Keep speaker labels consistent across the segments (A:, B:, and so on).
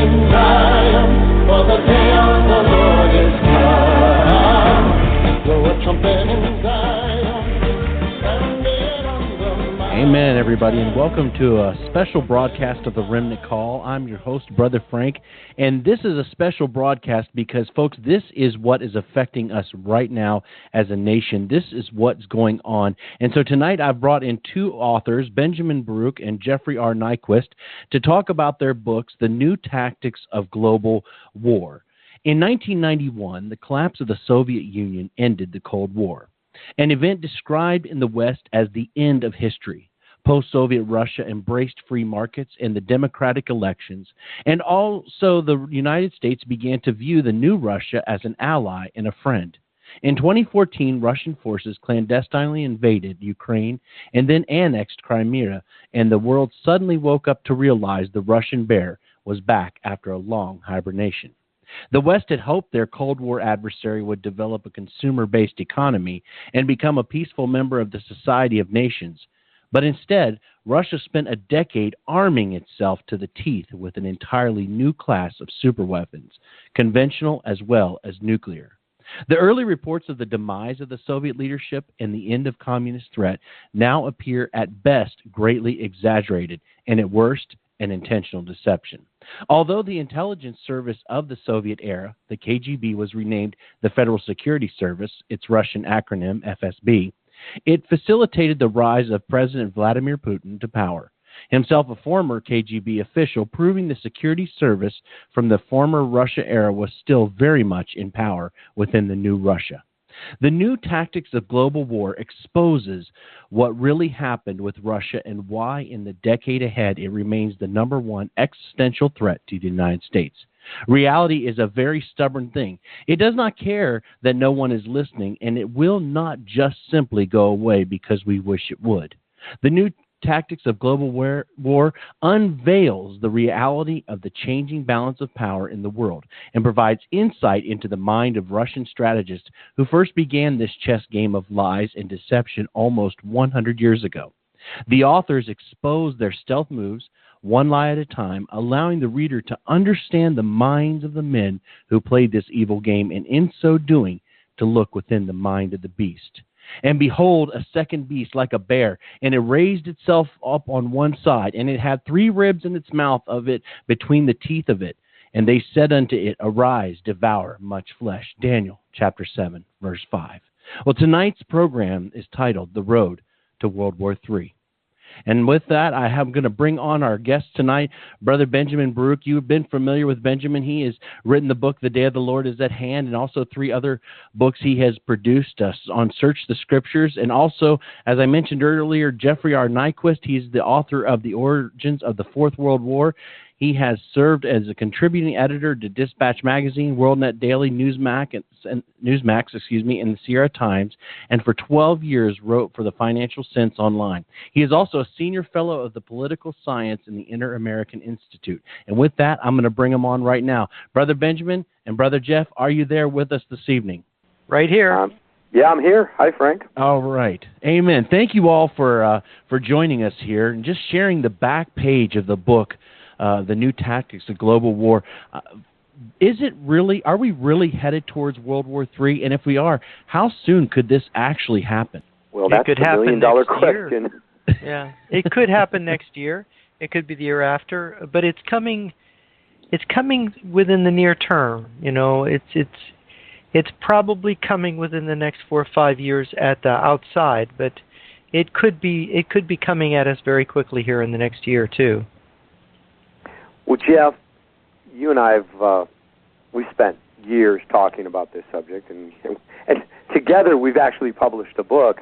A: in Zion, for the day of the Lord is come. Blow a trumpet in Zion, sounding on the mountain.
B: Amen, everybody, and welcome to a special broadcast of the Remnant Call. I'm your host, Brother Frank, and this is a special broadcast because, folks, this is what is affecting us right now as a nation. This is what's going on. And so tonight I've brought in two authors, Benjamin Baruch and Jeffrey R. Nyquist, to talk about their books, The New Tactics of Global War. In 1991, the collapse of the Soviet Union ended the Cold War, an event described in the West as the end of history. Post-Soviet Russia embraced free markets and the democratic elections, and also the United States began to view the new Russia as an ally and a friend. In 2014, Russian forces clandestinely invaded Ukraine and then annexed Crimea, and the world suddenly woke up to realize the Russian bear was back after a long hibernation. The West had hoped their Cold War adversary would develop a consumer-based economy and become a peaceful member of the Society of Nations. But instead, Russia spent a decade arming itself to the teeth with an entirely new class of superweapons, conventional as well as nuclear. The early reports of the demise of the Soviet leadership and the end of communist threat now appear at best greatly exaggerated and at worst an intentional deception. Although the intelligence service of the Soviet era, the KGB, was renamed the Federal Security Service, its Russian acronym FSB, it facilitated the rise of President Vladimir Putin to power, himself a former KGB official, proving the security service from the former Russia era was still very much in power within the new Russia. The New Tactics of Global War exposes what really happened with Russia and why in the decade ahead it remains the number one existential threat to the United States. Reality is a very stubborn thing. It does not care that no one is listening, and it will not just simply go away because we wish it would. The New Tactics of Global War unveils the reality of the changing balance of power in the world and provides insight into the mind of Russian strategists who first began this chess game of lies and deception almost 100 years ago. The authors expose their stealth moves, one lie at a time, allowing the reader to understand the minds of the men who played this evil game, and in so doing, to look within the mind of the beast. And behold, a second beast like a bear, and it raised itself up on one side, and it had 3 ribs in its mouth of it between the teeth of it. And they said unto it, Arise, devour much flesh. Daniel chapter 7, verse 5. Well, tonight's program is titled The Road to World War III. And with that, I'm going to bring on our guest tonight, Brother Benjamin Baruch. You've been familiar with Benjamin. He has written the book, The Day of the Lord is at Hand, and also 3 other books he has produced on Search the Scriptures. And also, as I mentioned earlier, Jeffrey R. Nyquist. He's the author of The Origins of the Fourth World War. He has served as a contributing editor to Dispatch Magazine, WorldNet Daily, Newsmax, and the Sierra Times, and for 12 years wrote for the Financial Sense Online. He is also a senior fellow of the Political Science in the Inter-American Institute. And with that, I'm going to bring him on right now. Brother Benjamin and Brother Jeff, are you there with us this evening?
C: Right here.
D: Yeah, I'm here. Hi, Frank.
B: All right. Amen. Thank you all for joining us here and just sharing the back page of the book, The New Tactics of Global War. Are we really headed towards World War III? And if we are, how soon could this actually happen?
D: Well, that's the $1 million question.
C: Yeah, it could happen next year. It could be the year after, but it's coming within the near term. You know, it's probably coming within the next 4 or 5 years at the outside, but it could be coming at us very quickly here in the next year or two.
D: Well, Jeff, you and I we spent years talking about this subject, and together we've actually published a book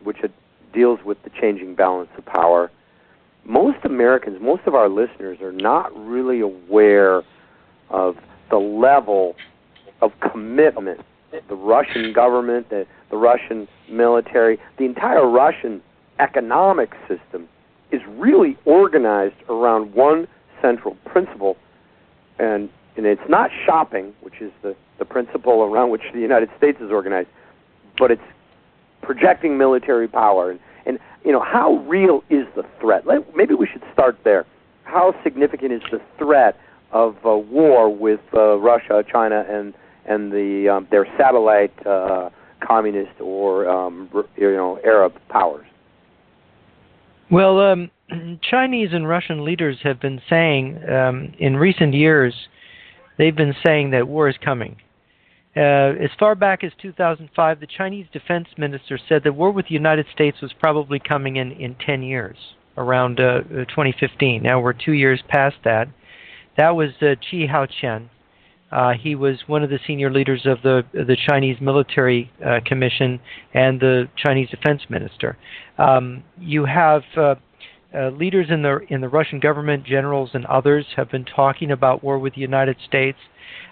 D: which deals with the changing balance of power. Most Americans, most of our listeners, are not really aware of the level of commitment the Russian government, the Russian military, the entire Russian economic system is really organized around one central principle, and it's not shopping, which is the principle around which the United States is organized, but it's projecting military power. And you know, how real is the threat? Maybe we should start there. how significant is the threat of war with Russia, China, and their satellite communist or Arab powers?
C: Well, Chinese and Russian leaders have been saying in recent years, they've been saying that war is coming. As far back as 2005, the Chinese defense minister said that war with the United States was probably coming in 10 years, around 2015. Now we're 2 years past that. That was Chi Haoqian. He was one of the senior leaders of the Chinese Military Commission and the Chinese defense minister. You have leaders in the Russian government, generals and others, have been talking about war with the United States.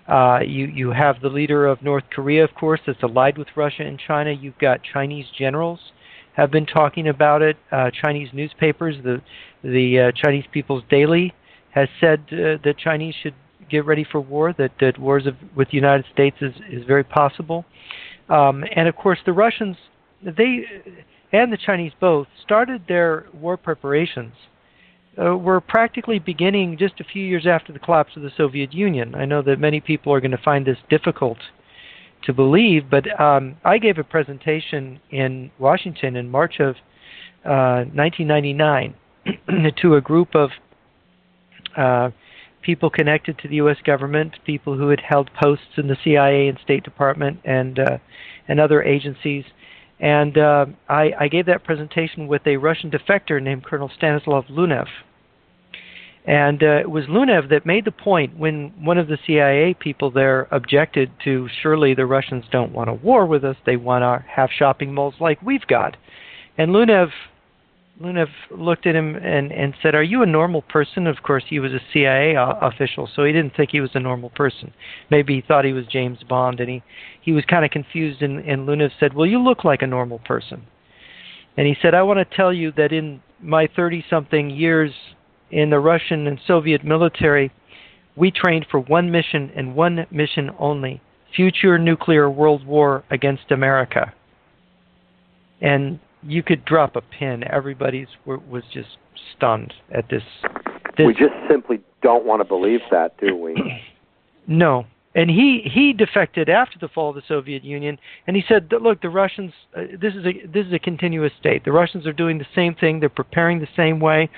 C: You have the leader of North Korea, of course, that's allied with Russia and China. You've got Chinese generals have been talking about it. Chinese newspapers, the Chinese People's Daily, has said that Chinese should get ready for war, that wars with the United States is very possible. And of course, the Russians, they and the Chinese both started their war preparations. Were practically beginning just a few years after the collapse of the Soviet Union. I know that many people are going to find this difficult to believe, but I gave a presentation in Washington in March of 1999 to a group of people connected to the U.S. government, people who had held posts in the CIA and State Department and other agencies. And I gave that presentation with a Russian defector named Colonel Stanislav Lunev. And it was Lunev that made the point when one of the CIA people there objected to, surely the Russians don't want a war with us, they want to have shopping malls like we've got. And Lunev looked at him and said, "Are you a normal person?" Of course, he was a CIA official, so he didn't think he was a normal person. Maybe he thought he was James Bond, and he was kind of confused, and Lunev said, "Well, you look like a normal person." And he said, "I want to tell you that in my 30-something years in the Russian and Soviet military, we trained for one mission and one mission only, future nuclear world war against America." And you could drop a pin. Everybody was just stunned at this.
D: We just simply don't want to believe that, do we?
C: No. And he defected after the fall of the Soviet Union, and he said, "Look, the Russians. This is a continuous state. The Russians are doing the same thing. They're preparing the same way."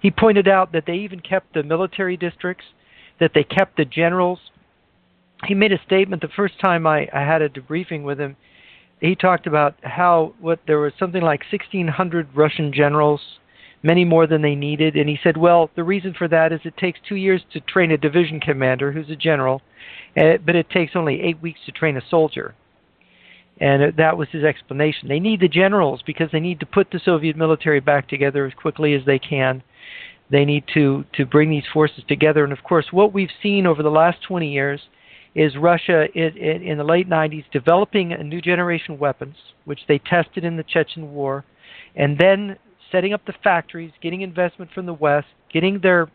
C: He pointed out that they even kept the military districts, that they kept the generals. He made a statement the first time I had a debriefing with him. He talked about how there was something like 1,600 Russian generals, many more than they needed, and he said, well, the reason for that is it takes 2 years to train a division commander who's a general, but it takes only 8 weeks to train a soldier. And that was his explanation. They need the generals because they need to put the Soviet military back together as quickly as they can. They need to bring these forces together. And of course, what we've seen over the last 20 years is Russia in the late 90s developing a new generation of weapons, which they tested in the Chechen War, and then setting up the factories, getting investment from the West, getting their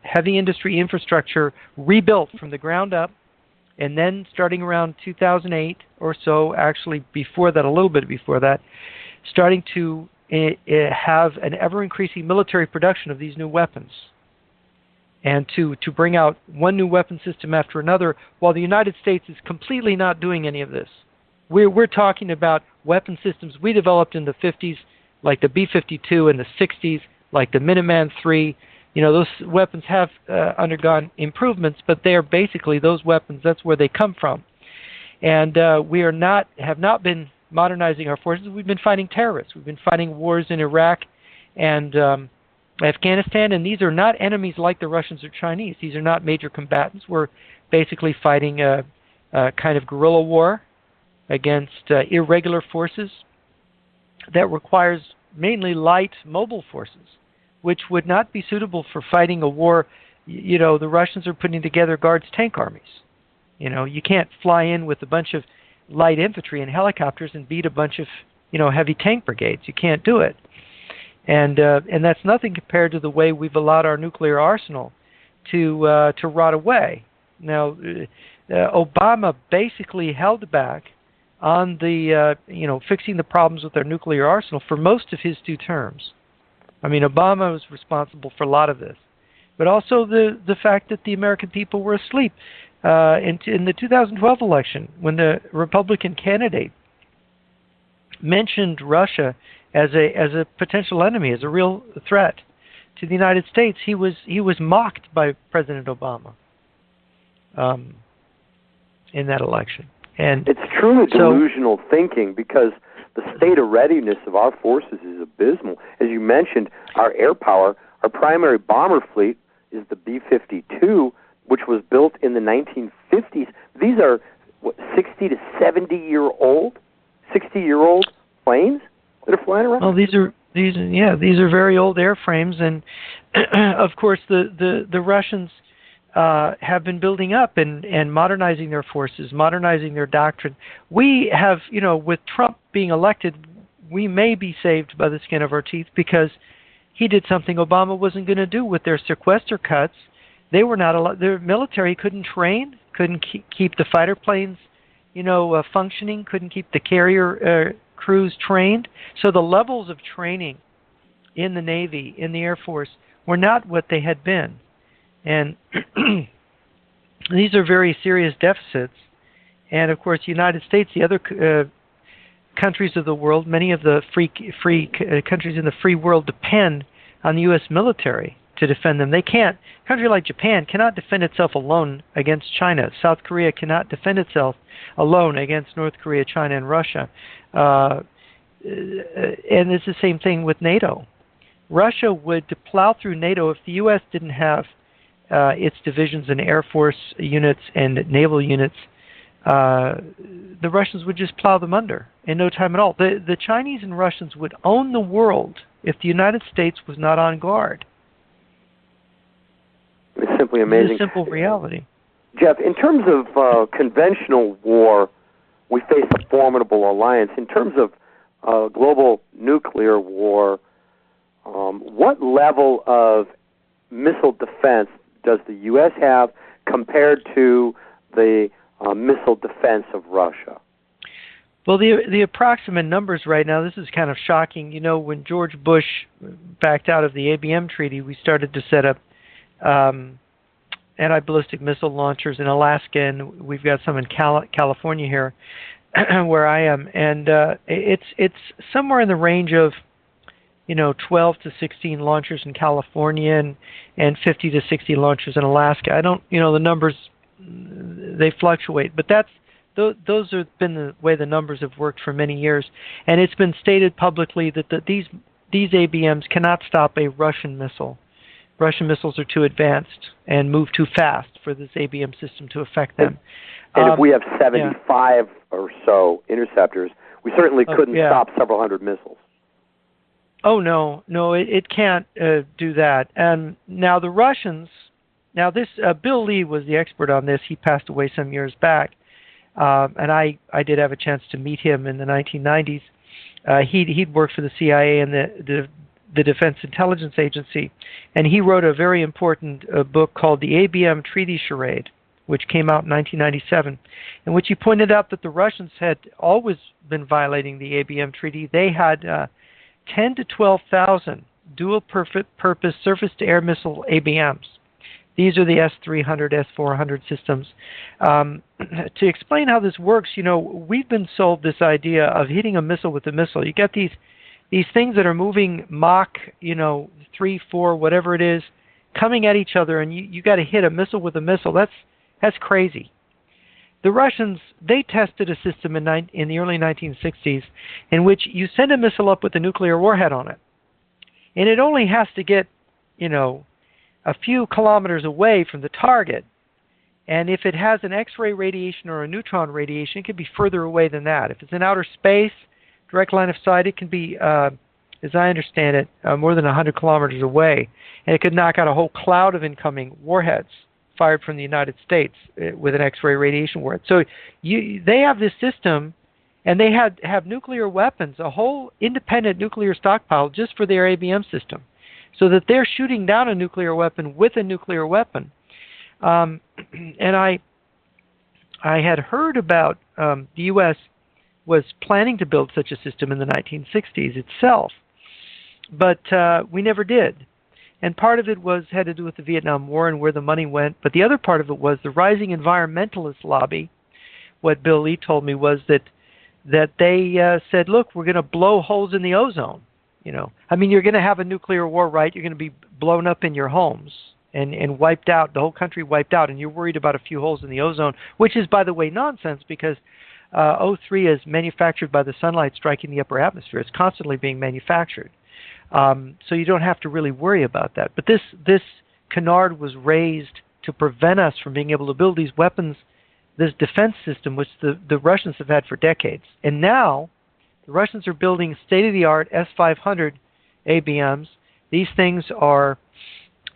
C: heavy industry infrastructure rebuilt from the ground up, and then starting around 2008 or so, actually before that, a little bit before that, starting to have an ever-increasing military production of these new weapons, and to bring out one new weapon system after another, while the United States is completely not doing any of this. We're talking about weapon systems we developed in the 50s, like the B-52, and the 60s, like the Minuteman III. You know, those weapons have undergone improvements, but they are basically those weapons. That's where they come from. And we have not been modernizing our forces. We've been fighting terrorists. We've been fighting wars in Iraq and Afghanistan, and these are not enemies like the Russians or Chinese. These are not major combatants. We're basically fighting a kind of guerrilla war against irregular forces that requires mainly light mobile forces, which would not be suitable for fighting a war. You know, the Russians are putting together Guards tank armies. You know, you can't fly in with a bunch of light infantry and helicopters and beat a bunch of, heavy tank brigades. You can't do it. And that's nothing compared to the way we've allowed our nuclear arsenal to rot away. Now, Obama basically held back on the fixing the problems with our nuclear arsenal for most of his 2 terms. I mean, Obama was responsible for a lot of this, but also the fact that the American people were asleep in the 2012 election when the Republican candidate mentioned Russia as a potential enemy, as a real threat to the United States. He was mocked by President Obama in that election. And
D: it's truly delusional thinking, because the state of readiness of our forces is abysmal. As you mentioned, our air power, our primary bomber fleet is the B-52, which was built in the 1950s. These are 60 to 70-year-old planes that are flying around.
C: Well, these are very old airframes, and of course the Russians have been building up and modernizing their forces, modernizing their doctrine. We have, with Trump being elected, we may be saved by the skin of our teeth, because he did something Obama wasn't going to do with their sequester cuts. They were not allowed. Their military couldn't train, couldn't keep the fighter planes, functioning, couldn't keep the carrier crews trained. So the levels of training in the Navy, in the Air Force, were not what they had been. And these are very serious deficits. And of course, the United States, the other countries of the world, many of the free countries in the free world depend on the U.S. military to defend them. They can't. A country like Japan cannot defend itself alone against China. South Korea cannot defend itself alone against North Korea, China, and Russia. And it's the same thing with NATO. Russia would plow through NATO if the U.S. didn't have its divisions and Air Force units and naval units. The Russians would just plow them under in no time at all. The Chinese and Russians would own the world if the United States was not on guard.
D: It's simply amazing.
C: It's a simple reality.
D: Jeff, in terms of conventional war, we face a formidable alliance. In terms of global nuclear war, what level of missile defense does the U.S. have compared to the missile defense of Russia?
C: Well, the approximate numbers right now, this is kind of shocking. When George Bush backed out of the ABM treaty, we started to set up anti-ballistic missile launchers in Alaska, and we've got some in California here, where I am. And it's somewhere in the range of 12 to 16 launchers in California and 50 to 60 launchers in Alaska. I don't, the numbers, they fluctuate, but those have been the way the numbers have worked for many years. And it's been stated publicly that these ABMs cannot stop a Russian missile. Russian missiles are too advanced and move too fast for this ABM system to affect them.
D: And if we have 75 or so interceptors, we certainly couldn't stop several hundred missiles.
C: Oh, no, it can't do that. And now the Russians, this Bill Lee was the expert on this. He passed away some years back, and I did have a chance to meet him in the 1990s. He'd worked for the CIA and the Defense Intelligence Agency, and he wrote a very important book called The ABM Treaty Charade, which came out in 1997, in which he pointed out that the Russians had always been violating the ABM treaty. They had 10 to 12,000 dual-purpose surface-to-air missile ABMs. These are the S-300, S-400 systems. To explain how this works, we've been sold this idea of hitting a missile with a missile. You get these things that are moving Mach, 3, 4, whatever it is, coming at each other, and you got to hit a missile with a missile. That's crazy. The Russians, they tested a system in the early 1960s in which you send a missile up with a nuclear warhead on it, and it only has to get, a few kilometers away from the target. And if it has an X-ray radiation or a neutron radiation, it can be further away than that. If it's in outer space, direct line of sight, it can be, as I understand it, more than 100 kilometers away, and it could knock out a whole cloud of incoming warheads fired from the United States with an X-ray radiation warhead. So they have this system, and they have nuclear weapons, a whole independent nuclear stockpile just for their ABM system, so that they're shooting down a nuclear weapon with a nuclear weapon. And I had heard about the U.S. was planning to build such a system in the 1960s itself. but we never did. And part of it had to do with the Vietnam War and where the money went. But the other part of it was the rising environmentalist lobby. What Bill Lee told me was that they said, look, we're going to blow holes in the ozone. I mean, you're going to have a nuclear war, right? You're going to be blown up in your homes and wiped out, the whole country wiped out, and you're worried about a few holes in the ozone, which is, by the way, nonsense because O3 is manufactured by the sunlight striking the upper atmosphere. It's constantly being manufactured. So you don't have to really worry about that. But this canard was raised to prevent us from being able to build these weapons, this defense system, which the Russians have had for decades. And now the Russians are building state-of-the-art S-500 ABMs. These things are,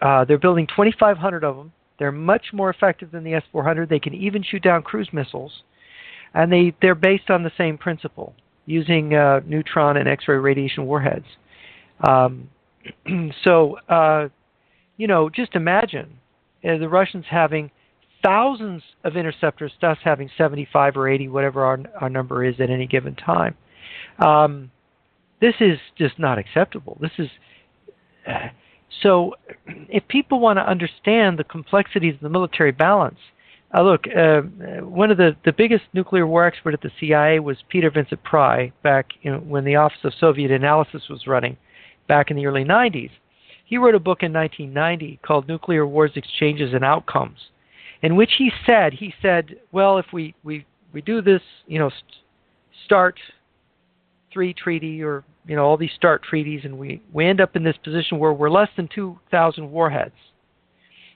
C: they're building 2,500 of them. They're much more effective than the S-400. They can even shoot down cruise missiles. And they're based on the same principle, using neutron and X-ray radiation warheads. Just imagine the Russians having thousands of interceptors, us having 75 or 80, whatever our number is at any given time. This is just not acceptable. So if people want to understand the complexities of the military balance, look, one of the biggest nuclear war expert at the CIA was Peter Vincent Pry back when the Office of Soviet Analysis was running back in the early 90s. He wrote a book in 1990 called Nuclear Wars, Exchanges and Outcomes, in which he said, well, if we do this, START 3 treaty or, all these START treaties, and we end up in this position where we're less than 2,000 warheads.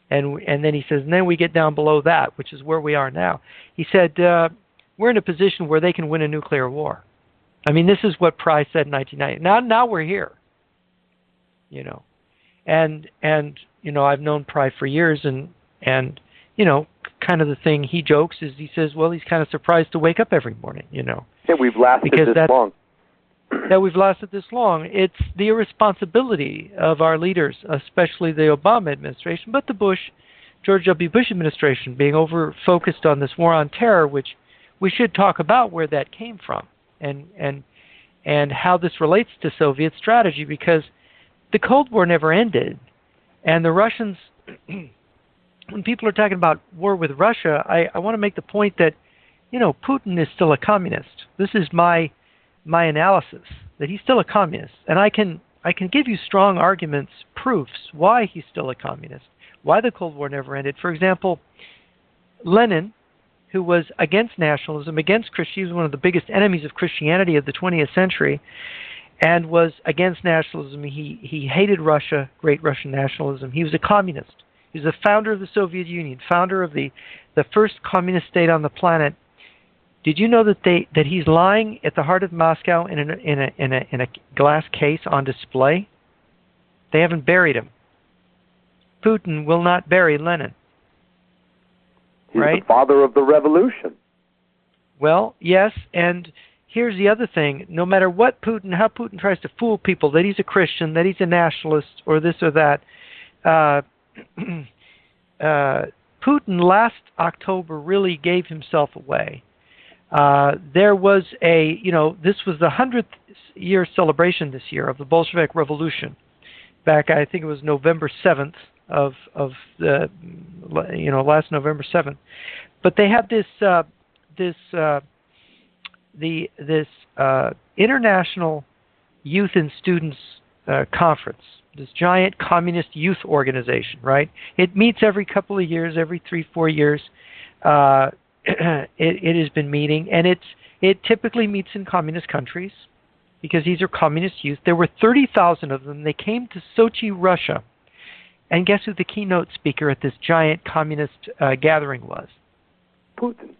C: And then he says, and then we get down below that, which is where we are now. He said, we're in a position where they can win a nuclear war. I mean, this is what Pry said in 1990. Now we're here, And I've known Pry for years, and kind of the thing he jokes is he says, well, he's kind of surprised to wake up every morning,
D: Yeah, we've lasted this long.
C: That we've lasted this long. It's the irresponsibility of our leaders, especially the Obama administration, but the George W. Bush administration being over-focused on this war on terror, which we should talk about where that came from and how this relates to Soviet strategy, because the Cold War never ended. And the Russians, when people are talking about war with Russia, I want to make the point that, Putin is still a communist. This is my analysis, that he's still a communist. And I can give you strong arguments, proofs, why he's still a communist, why the Cold War never ended. For example, Lenin, who was against nationalism, against Christianity, he was one of the biggest enemies of Christianity of the 20th century, and was against nationalism. He hated Russia, great Russian nationalism. He was a communist. He was the founder of the Soviet Union, founder of the first communist state on the planet. Did you know that he's lying at the heart of Moscow in a glass case on display? They haven't buried him. Putin will not bury Lenin.
D: He's the father of the revolution.
C: Well, yes, and here's the other thing. No matter how Putin tries to fool people that he's a Christian, that he's a nationalist, or this or that, Putin last October really gave himself away. There was this was the 100th year celebration this year of the Bolshevik Revolution. Back, I think it was November 7th of the, last November 7th. But they had this International Youth and Students Conference, this giant communist youth organization, right? It meets every couple of years, every 3-4 years. It has been meeting, and it typically meets in communist countries because these are communist youth. There were 30,000 of them. They came to Sochi, Russia, and guess who the keynote speaker at this giant communist gathering was? Putin,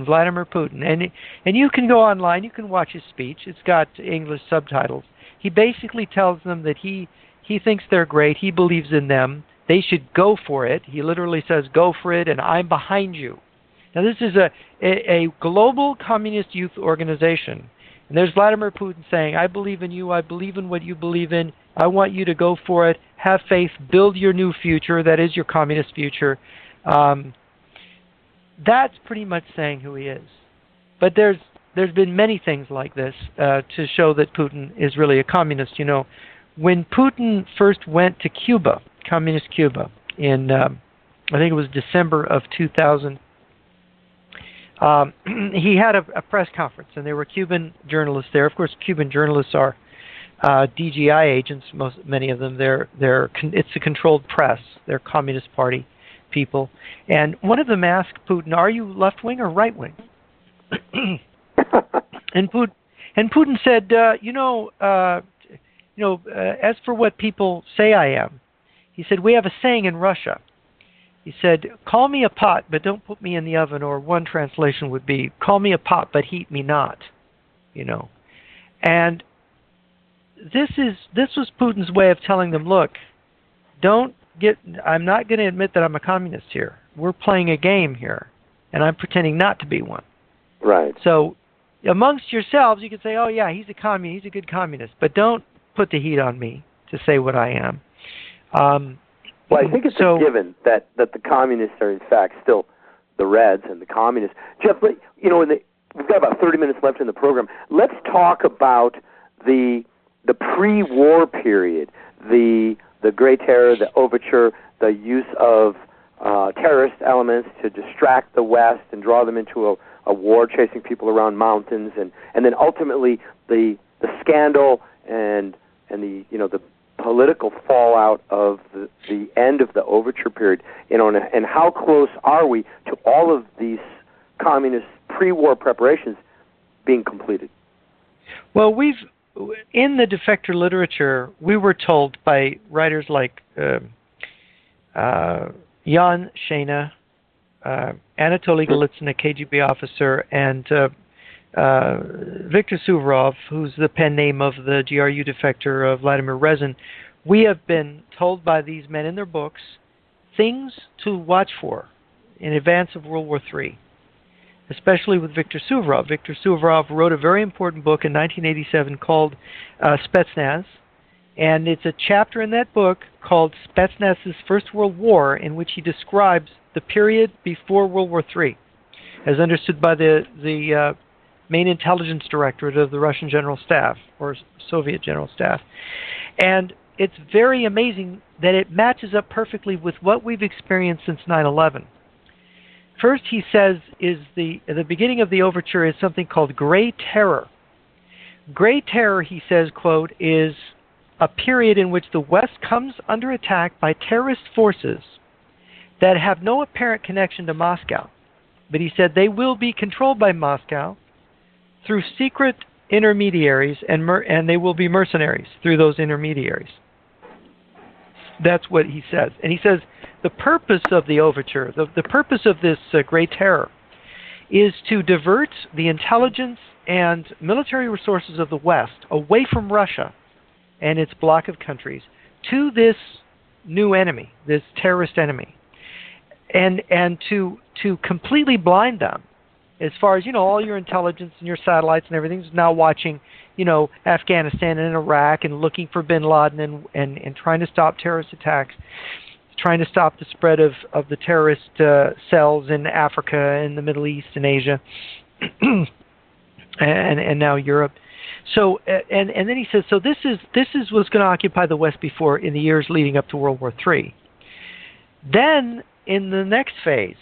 C: Vladimir Putin. And you can go online, you can watch his speech. It's got English subtitles. He basically tells them that he thinks they're great. He believes in them. They should go for it. He literally says, go for it, and I'm behind you. Now, this is a global communist youth organization. And there's Vladimir Putin saying, I believe in you. I believe in what you believe in. I want you to go for it. Have faith. Build your new future. That is your communist future. That's pretty much saying who he is. But there's there's been many things like this to show that Putin is really a communist. You know, when Putin first went to Cuba, communist Cuba, in I think it was December of 2000, he had a press conference, and there were Cuban journalists there. Of course, Cuban journalists are DGI agents. Many of them. It's a controlled press. They're Communist Party people. And one of them asked Putin, "Are you left wing or right wing?" and Putin said, as for what people say I am, he said, we have a saying in Russia. He said, "Call me a pot, but don't put me in the oven." Or one translation would be, "Call me a pot, but heat me not." You know, and this was Putin's way of telling them, look, I'm not going to admit that I'm a communist here. We're playing a game here, and I'm pretending not to be one.
D: Right.
C: So amongst yourselves, you can say, oh, yeah, he's a communist, he's a good communist, but don't put the heat on me to say what I am.
D: Well, I think it's a given that the communists are, in fact, still the Reds and the communists. Jeff, we've got about 30 minutes left in the program. Let's talk about the pre-war period, the Great Terror, the overture, the use of terrorist elements to distract the West and draw them into a war, chasing people around mountains, and then ultimately the scandal and the political fallout of the end of the overture period, and how close are we to all of these communist pre-war preparations being completed?
C: Well, in the defector literature, we were told by writers like Jan Shana, Anatoly Golitsyn, a KGB officer, and Viktor Suvorov, who's the pen name of the GRU defector Vladimir Rezin. We have been told by these men in their books things to watch for in advance of World War III, especially with Viktor Suvorov. Viktor Suvorov wrote a very important book in 1987 called Spetsnaz, and it's a chapter in that book called Spetsnaz's First World War, in which he describes the period before World War III, as understood by the main intelligence directorate of the Russian General Staff, or Soviet General Staff. And it's very amazing that it matches up perfectly with what we've experienced since 9/11. First, he says, the beginning of the overture is something called Grey Terror. Grey Terror, he says, quote, is a period in which the West comes under attack by terrorist forces that have no apparent connection to Moscow. But he said they will be controlled by Moscow through secret intermediaries, and they will be mercenaries through those intermediaries. That's what he says. And he says the purpose of the overture, the purpose of this Great Terror, is to divert the intelligence and military resources of the West away from Russia and its bloc of countries to this new enemy, this terrorist enemy, and to completely blind them. As far as, all your intelligence and your satellites and everything is now watching, Afghanistan and Iraq and looking for bin Laden and trying to stop terrorist attacks, trying to stop the spread of the terrorist cells in Africa and the Middle East and Asia and now Europe. So and then he says, so this is what's going to occupy the West in the years leading up to World War III. Then in the next phase,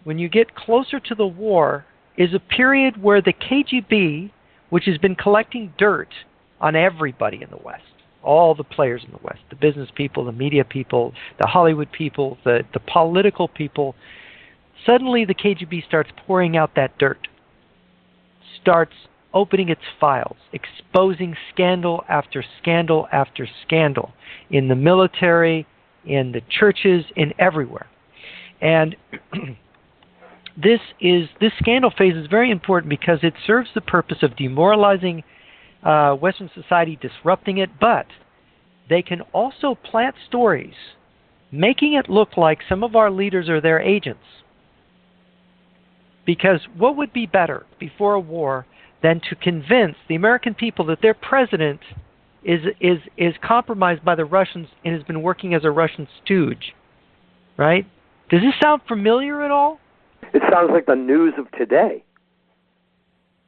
C: when you get closer to the war, is a period where the KGB, which has been collecting dirt on everybody in the West, all the players in the West, the business people, the media people, the Hollywood people, the political people, suddenly the KGB starts pouring out that dirt, starts opening its files, exposing scandal after scandal after scandal in the military, in the churches, in everywhere. And this scandal phase is very important because it serves the purpose of demoralizing Western society, disrupting it, but they can also plant stories, making it look like some of our leaders are their agents. Because what would be better before a war than to convince the American people that their president is compromised by the Russians and has been working as a Russian stooge, right? Does this sound familiar at all?
D: It sounds like the news of today.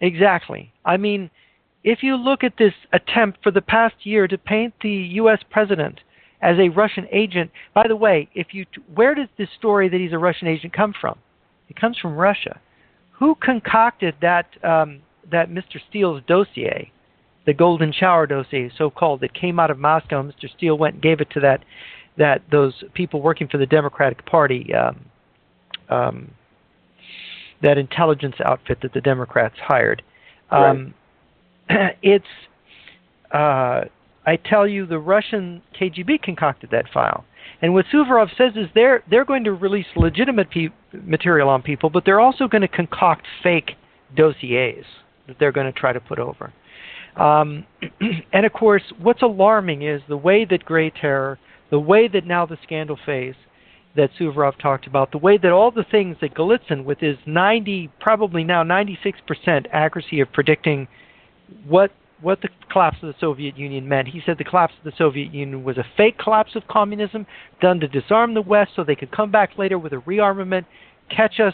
C: Exactly. I mean, if you look at this attempt for the past year to paint the U.S. president as a Russian agent, by the way, where does this story that he's a Russian agent come from? It comes from Russia. Who concocted that Mr. Steele's dossier, the Golden Shower dossier, so-called, that came out of Moscow? Mr. Steele went and gave it to those people working for the Democratic Party, that intelligence outfit that the Democrats hired.
D: Right.
C: I tell you, the Russian KGB concocted that file. And what Suvorov says is they're going to release legitimate material on people, but they're also going to concoct fake dossiers that they're going to try to put over. And of course, what's alarming is the way that Gray Terror, the way that now the scandal phase that Suvorov talked about, the way that all the things that Golitsyn, with his probably now 96% accuracy of predicting what the collapse of the Soviet Union meant. He said the collapse of the Soviet Union was a fake collapse of communism done to disarm the West so they could come back later with a rearmament, catch us,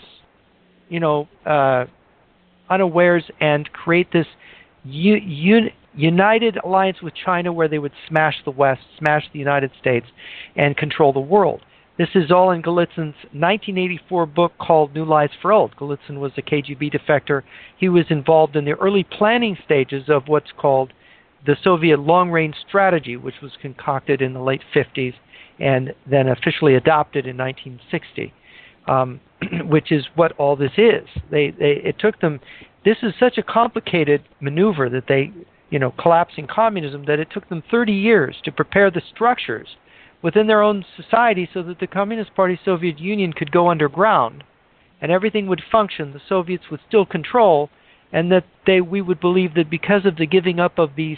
C: unawares, and create this united alliance with China where they would smash the West, smash the United States, and control the world. This is all in Golitsyn's 1984 book called New Lies for Old. Golitsyn was a KGB defector. He was involved in the early planning stages of what's called the Soviet long-range strategy, which was concocted in the late 50s and then officially adopted in 1960, which is what all this is. It took them. This is such a complicated maneuver that collapsing communism, that it took them 30 years to prepare the structures within their own society so that the Communist Party Soviet Union could go underground and everything would function, the Soviets would still control, and that we would believe that because of the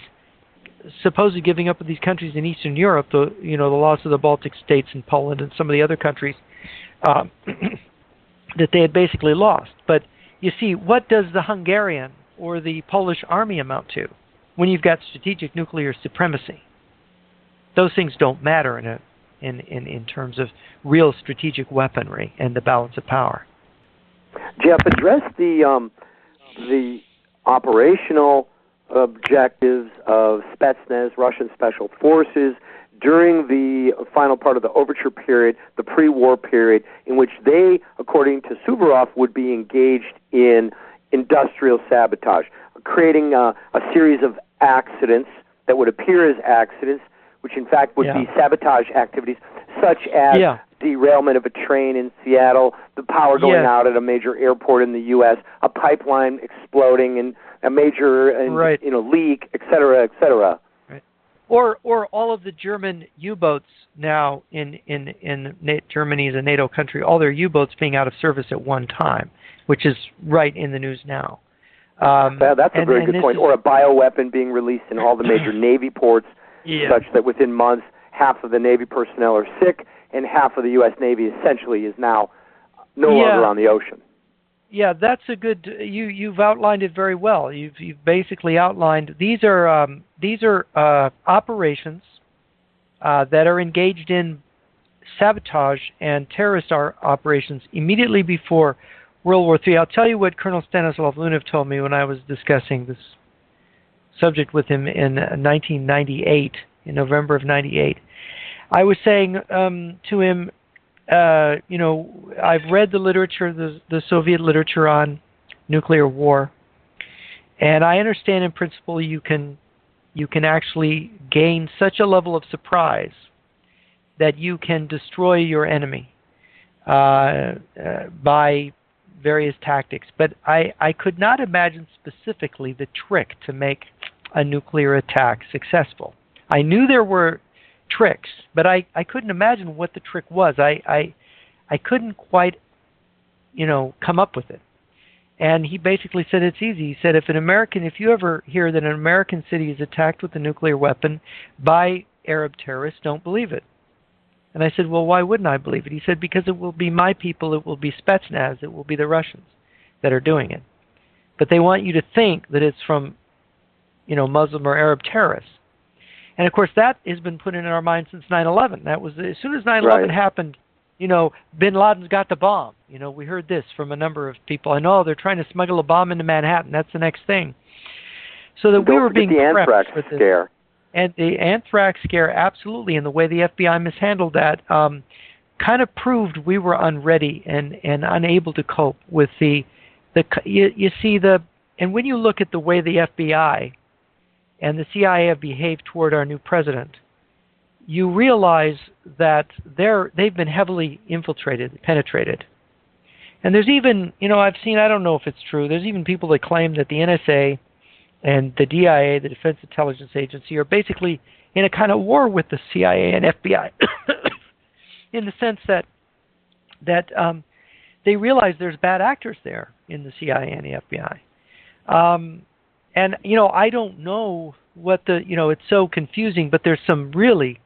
C: supposed giving up of these countries in Eastern Europe, the loss of the Baltic states and Poland and some of the other countries, that they had basically lost. But you see, what does the Hungarian or the Polish army amount to when you've got strategic nuclear supremacy? Those things don't matter in terms of real strategic weaponry and the balance of power.
D: Jeff, address the operational objectives of Spetsnaz, Russian Special Forces, during the final part of the overture period, the pre-war period, in which they, according to Suvorov, would be engaged in industrial sabotage, creating a series of accidents that would appear as accidents, which in fact would be sabotage activities, such as derailment of a train in Seattle, the power going out at a major airport in the U.S., a pipeline exploding, and a major leak, et cetera, et cetera.
C: Right. Or all of the German U-boats now in Germany as a NATO country, all their U-boats being out of service at one time, which is right in the news now.
D: That's a very good point. Or a bioweapon being released in all the major Navy ports, such that within months, half of the Navy personnel are sick, and half of the U.S. Navy essentially is now no longer on the ocean.
C: Yeah, that's a good. You've outlined it very well. You've basically outlined these are operations that are engaged in sabotage and terrorist operations immediately before World War III. I'll tell you what Colonel Stanislav Lunev told me when I was discussing this subject with him in 1998, in November of 98. I was saying to him, I've read the literature, the Soviet literature on nuclear war, and I understand in principle you can actually gain such a level of surprise that you can destroy your enemy by various tactics. But I could not imagine specifically the trick to make a nuclear attack successful. I knew there were tricks, but I couldn't imagine what the trick was. I couldn't quite, come up with it. And he basically said it's easy. He said if you ever hear that an American city is attacked with a nuclear weapon by Arab terrorists, don't believe it. And I said, well, why wouldn't I believe it? He said, because it will be my people, it will be Spetsnaz, it will be the Russians that are doing it. But they want you to think that it's from, Muslim or Arab terrorists. And of course, that has been put in our minds since 9/11. That was as soon as 9/11 happened bin Laden's got the bomb. We heard this from a number of people. And they're trying to smuggle a bomb into Manhattan. That's the next thing. So that we were being prepped for this.
D: Scare.
C: And the anthrax scare, absolutely, and the way the FBI mishandled that kind of proved we were unready and unable to cope with and when you look at the way the FBI and the CIA have behaved toward our new president, you realize that they've been heavily penetrated. And there's even, I've seen, I don't know if it's true, there's even people that claim that the NSA and the DIA, the Defense Intelligence Agency, are basically in a kind of war with the CIA and FBI in the sense that they realize there's bad actors there in the CIA and the FBI. And, I don't know what it's so confusing, but there's some really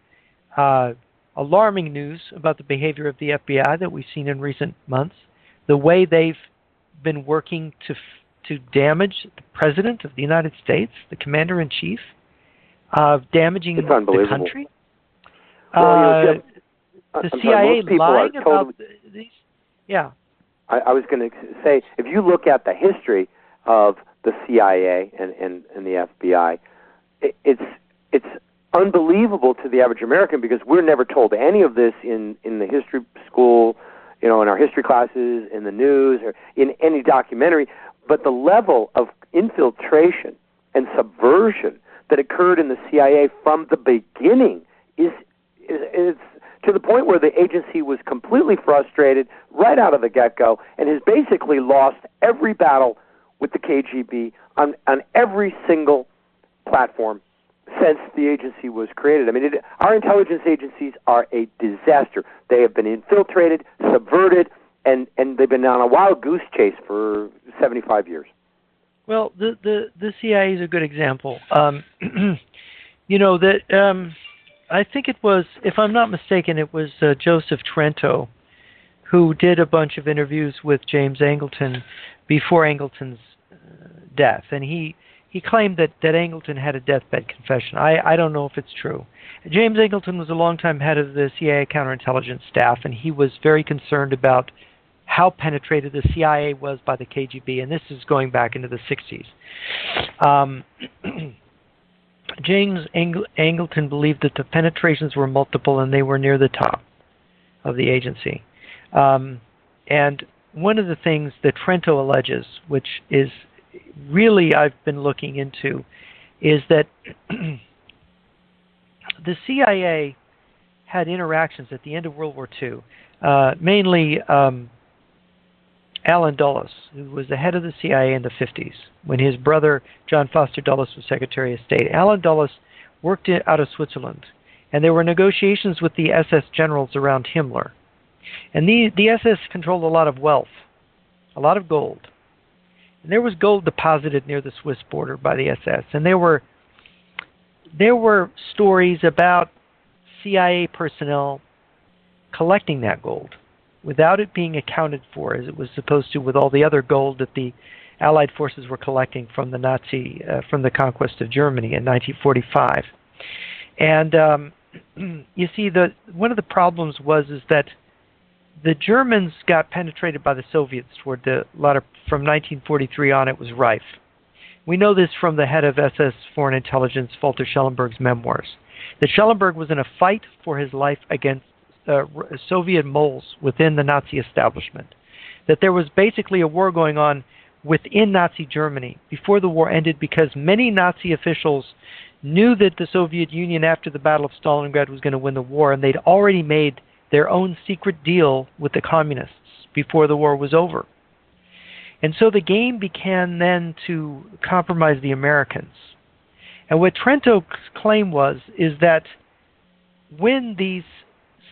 C: alarming news about the behavior of the FBI that we've seen in recent months, the way they've been working to damage the President of the United States, the Commander-in-Chief, damaging the country.
D: Well,
C: the CIA lying about these. Yeah.
D: I was going to say, if you look at the history of the CIA and the FBI, it's unbelievable to the average American because we're never told any of this in the history school, in our history classes, in the news, or in any documentary. But the level of infiltration and subversion that occurred in the CIA from the beginning is to the point where the agency was completely frustrated right out of the get-go and has basically lost every battle with the KGB on every single platform since the agency was created. I mean, our intelligence agencies are a disaster. They have been infiltrated, subverted, and they've been on a wild goose chase for 75 years.
C: Well, the CIA is a good example. I think it was, if I'm not mistaken, it was Joseph Trento who did a bunch of interviews with James Angleton before Angleton's death, and he claimed that Angleton had a deathbed confession. I don't know if it's true. James Angleton was a longtime head of the CIA counterintelligence staff, and he was very concerned about how penetrated the CIA was by the KGB, and this is going back into the 60s. James Angleton believed that the penetrations were multiple and they were near the top of the agency. And one of the things that Trento alleges, which is really I've been looking into, is that the CIA had interactions at the end of World War II, mainly Allen Dulles, who was the head of the CIA in the 50s, when his brother, John Foster Dulles, was Secretary of State. Allen Dulles worked out of Switzerland, and there were negotiations with the SS generals around Himmler. And the SS controlled a lot of wealth, a lot of gold. And there was gold deposited near the Swiss border by the SS. And there were stories about CIA personnel collecting that gold without it being accounted for as it was supposed to with all the other gold that the Allied forces were collecting from from the conquest of Germany in 1945. And you see, one of the problems is that the Germans got penetrated by the Soviets from 1943 on. It was rife. We know this from the head of SS Foreign Intelligence, Walter Schellenberg's memoirs, that Schellenberg was in a fight for his life against Soviet moles within the Nazi establishment, that there was basically a war going on within Nazi Germany before the war ended because many Nazi officials knew that the Soviet Union after the Battle of Stalingrad was going to win the war, and they'd already made their own secret deal with the communists before the war was over. And so the game began then to compromise the Americans. And what Trento's claim is that when these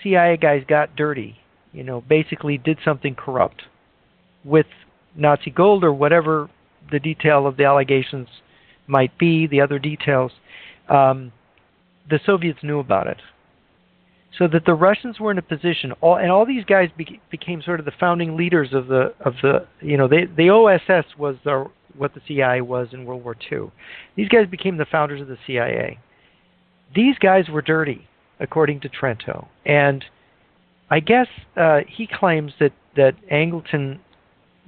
C: CIA guys got dirty, basically did something corrupt with Nazi gold or whatever the detail of the allegations might be, the other details, the Soviets knew about it. So that the Russians were in a position, and all these guys became sort of the founding leaders of the OSS was what the CIA was in World War II. These guys became the founders of the CIA. These guys were dirty, according to Trento, and I guess he claims that Angleton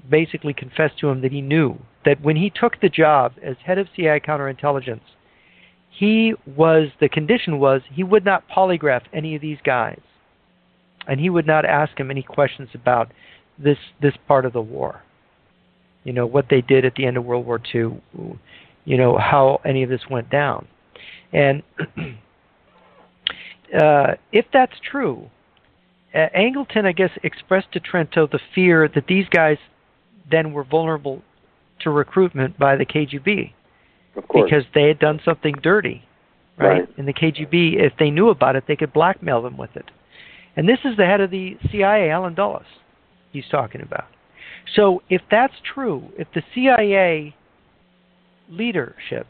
C: basically confessed to him that he knew that when he took the job as head of CIA counterintelligence, the condition was he would not polygraph any of these guys, and he would not ask him any questions about this part of the war. You know, what they did at the end of World War II, you know, how any of this went down. And if that's true, Angleton, I guess, expressed to Trento the fear that these guys then were vulnerable to recruitment by the KGB.
D: Of course.
C: Because they had done something dirty, right? And the KGB, if they knew about it, they could blackmail them with it. And this is the head of the CIA, Alan Dulles, he's talking about. So if that's true, if the CIA leadership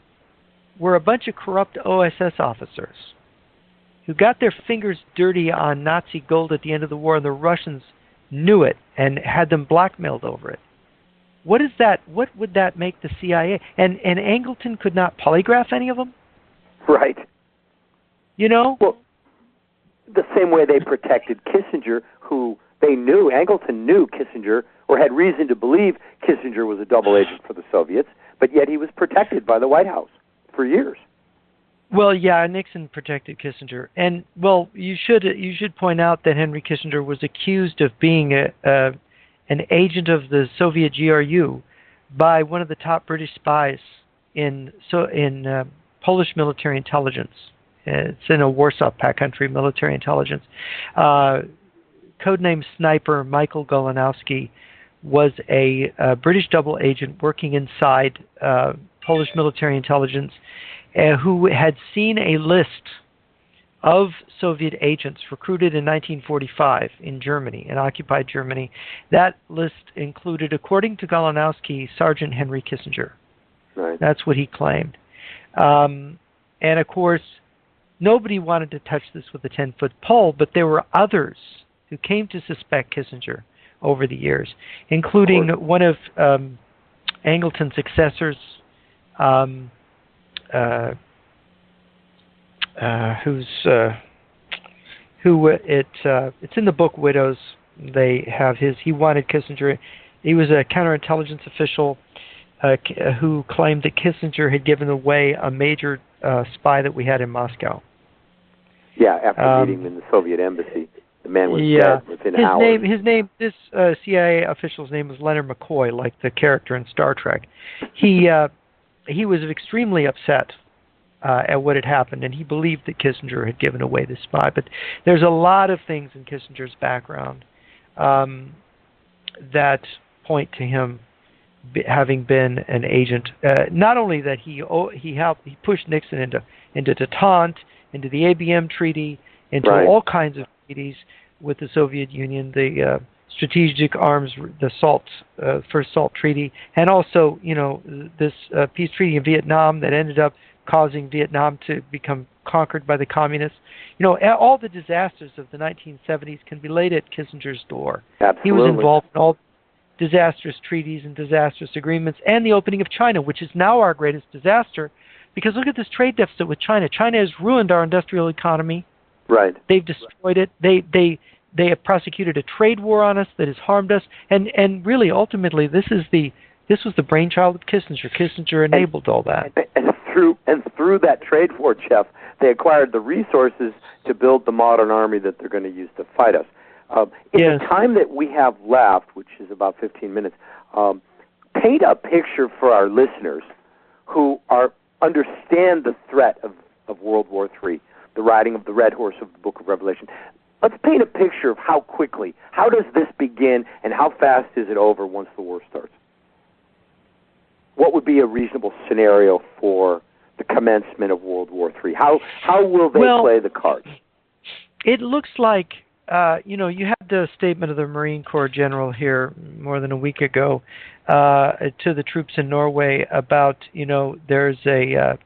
C: were a bunch of corrupt OSS officers who got their fingers dirty on Nazi gold at the end of the war, and the Russians knew it and had them blackmailed over it, what would that make the CIA? And Angleton could not polygraph any of them?
D: Right.
C: You know?
D: Well, the same way they protected Kissinger, who Angleton knew Kissinger, or had reason to believe Kissinger was a double agent for the Soviets, but yet he was protected by the White House for years.
C: Well, yeah, Nixon protected Kissinger. And, well, you should point out that Henry Kissinger was accused of being an agent of the Soviet GRU by one of the top British spies in Polish military intelligence. It's in a Warsaw Pact country, military intelligence. Codename Sniper Michael Golanowski was a British double agent working inside Polish military intelligence who had seen a list of Soviet agents recruited in 1945 in Germany, in occupied Germany. That list included, according to Golanowski, Sergeant Henry Kissinger.
D: Right.
C: That's what he claimed. And, of course, nobody wanted to touch this with a 10-foot pole, but there were others who came to suspect Kissinger over the years, including one of Angleton's successors, it's in the book Widows. They have he wanted Kissinger. He was a counterintelligence official who claimed that Kissinger had given away a major spy that we had in Moscow.
D: Yeah, after meeting him in the Soviet embassy, the man was dead within hours.
C: This CIA official's name was Leonard McCoy, like the character in Star Trek. He was extremely upset at what had happened, and he believed that Kissinger had given away the spy. But there's a lot of things in Kissinger's background that point to him having been an agent. Not only that he pushed Nixon into detente, into the ABM treaty, into all kinds of treaties with the Soviet Union, the strategic arms, the first SALT treaty, and also, this peace treaty in Vietnam that ended up causing Vietnam to become conquered by the communists. All the disasters of the 1970s can be laid at Kissinger's door.
D: Absolutely.
C: He was involved in all disastrous treaties and disastrous agreements, and the opening of China, which is now our greatest disaster, because look at this trade deficit with China. China has ruined our industrial economy.
D: Right.
C: They've destroyed it. They have prosecuted a trade war on us that has harmed us, and really, ultimately, this was the brainchild of Kissinger. Kissinger enabled all that.
D: And through that trade war, Jeff, they acquired the resources to build the modern army that they're going to use to fight us. In the time that we have left, which is about 15 minutes, paint a picture for our listeners who understand the threat of World War III, the riding of the red horse of the Book of Revelation. Let's paint a picture of how does this begin, and how fast is it over once the war starts? What would be a reasonable scenario for the commencement of World War III? How will they play the cards?
C: It looks like, you had the statement of the Marine Corps general here more than a week ago to the troops in Norway about, there's a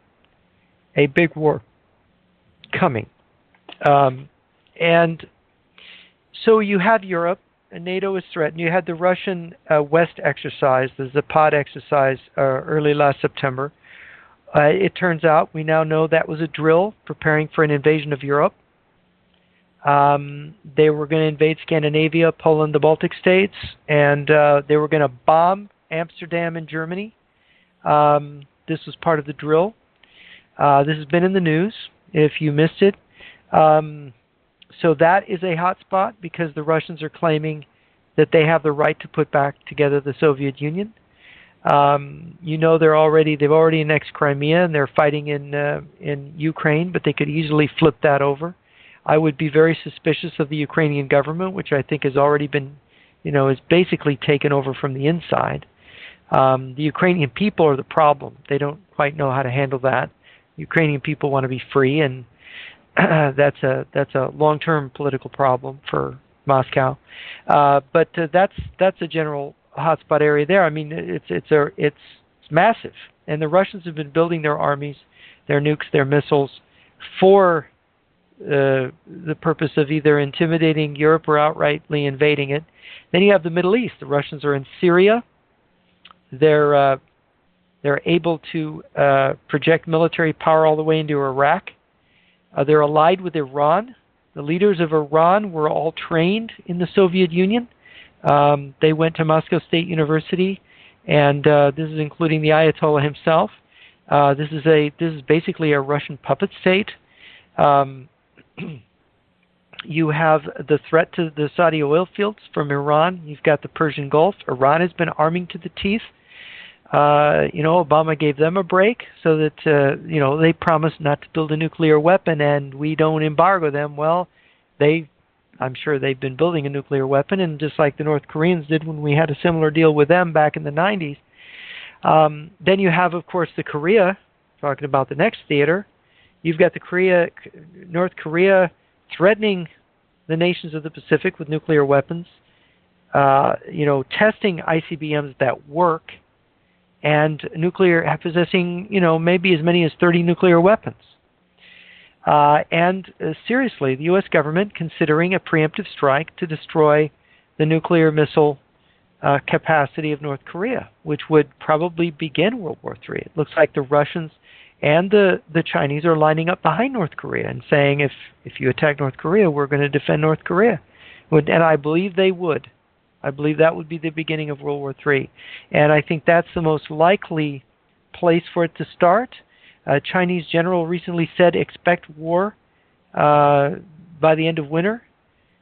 C: big war coming. And so you have Europe, and NATO is threatened. You had the Russian West exercise, the Zapad exercise, early last September. It turns out we now know that was a drill preparing for an invasion of Europe. They were going to invade Scandinavia, Poland, the Baltic states, and they were going to bomb Amsterdam and Germany. This was part of the drill. This has been in the news, if you missed it. So that is a hot spot because the Russians are claiming that they have the right to put back together the Soviet Union. You know, they've already annexed Crimea and they're fighting in Ukraine, but they could easily flip that over. I would be very suspicious of the Ukrainian government, which I think has already been, is basically taken over from the inside. The Ukrainian people are the problem. They don't quite know how to handle that. Ukrainian people want to be free, and that's a long-term political problem for Moscow. But that's a general hotspot area there. I mean, it's massive, and the Russians have been building their armies, their nukes, their missiles for the purpose of either intimidating Europe or outrightly invading it. Then you have the Middle East. The Russians are in Syria. They're able to project military power all the way into Iraq. They're allied with Iran. The leaders of Iran were all trained in the Soviet Union. They went to Moscow State University, and this is including the Ayatollah himself. This is basically a Russian puppet state. You have the threat to the Saudi oil fields from Iran. You've got the Persian Gulf. Iran has been arming to the teeth. Obama gave them a break so that, they promised not to build a nuclear weapon and we don't embargo them. Well, I'm sure they've been building a nuclear weapon, and just like the North Koreans did when we had a similar deal with them back in the 90s. Then you have, of course, the Korea, talking about the next theater. You've got North Korea threatening the nations of the Pacific with nuclear weapons, testing ICBMs that work, and possessing, maybe as many as 30 nuclear weapons. Seriously, the U.S. government considering a preemptive strike to destroy the nuclear missile capacity of North Korea, which would probably begin World War III. It looks like the Russians and the Chinese are lining up behind North Korea and saying, if you attack North Korea, we're going to defend North Korea. And I believe they would. I believe that would be the beginning of World War III. And I think that's the most likely place for it to start. A Chinese general recently said, expect war by the end of winter.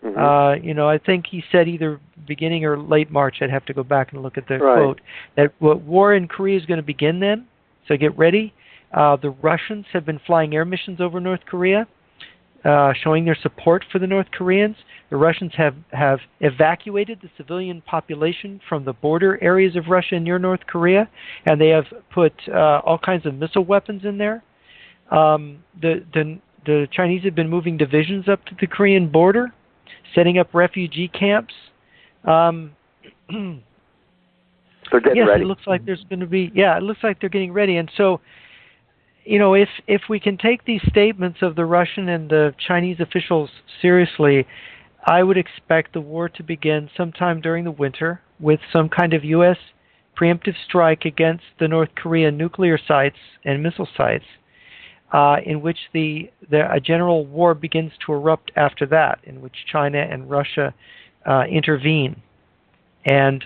C: Mm-hmm. I think he said either beginning or late March. I'd have to go back and look at the quote. That war in Korea is going to begin then, so get ready. The Russians have been flying air missions over North Korea, showing their support for the North Koreans. The Russians have evacuated the civilian population from the border areas of Russia near North Korea, and they have put all kinds of missile weapons in there. The Chinese have been moving divisions up to the Korean border, setting up refugee camps.
D: They're getting ready.
C: It looks like there's going to be. Yeah, it looks like they're getting ready, and so. If we can take these statements of the Russian and the Chinese officials seriously, I would expect the war to begin sometime during the winter with some kind of U.S. preemptive strike against the North Korean nuclear sites and missile sites, in which a general war begins to erupt after that, in which China and Russia intervene. And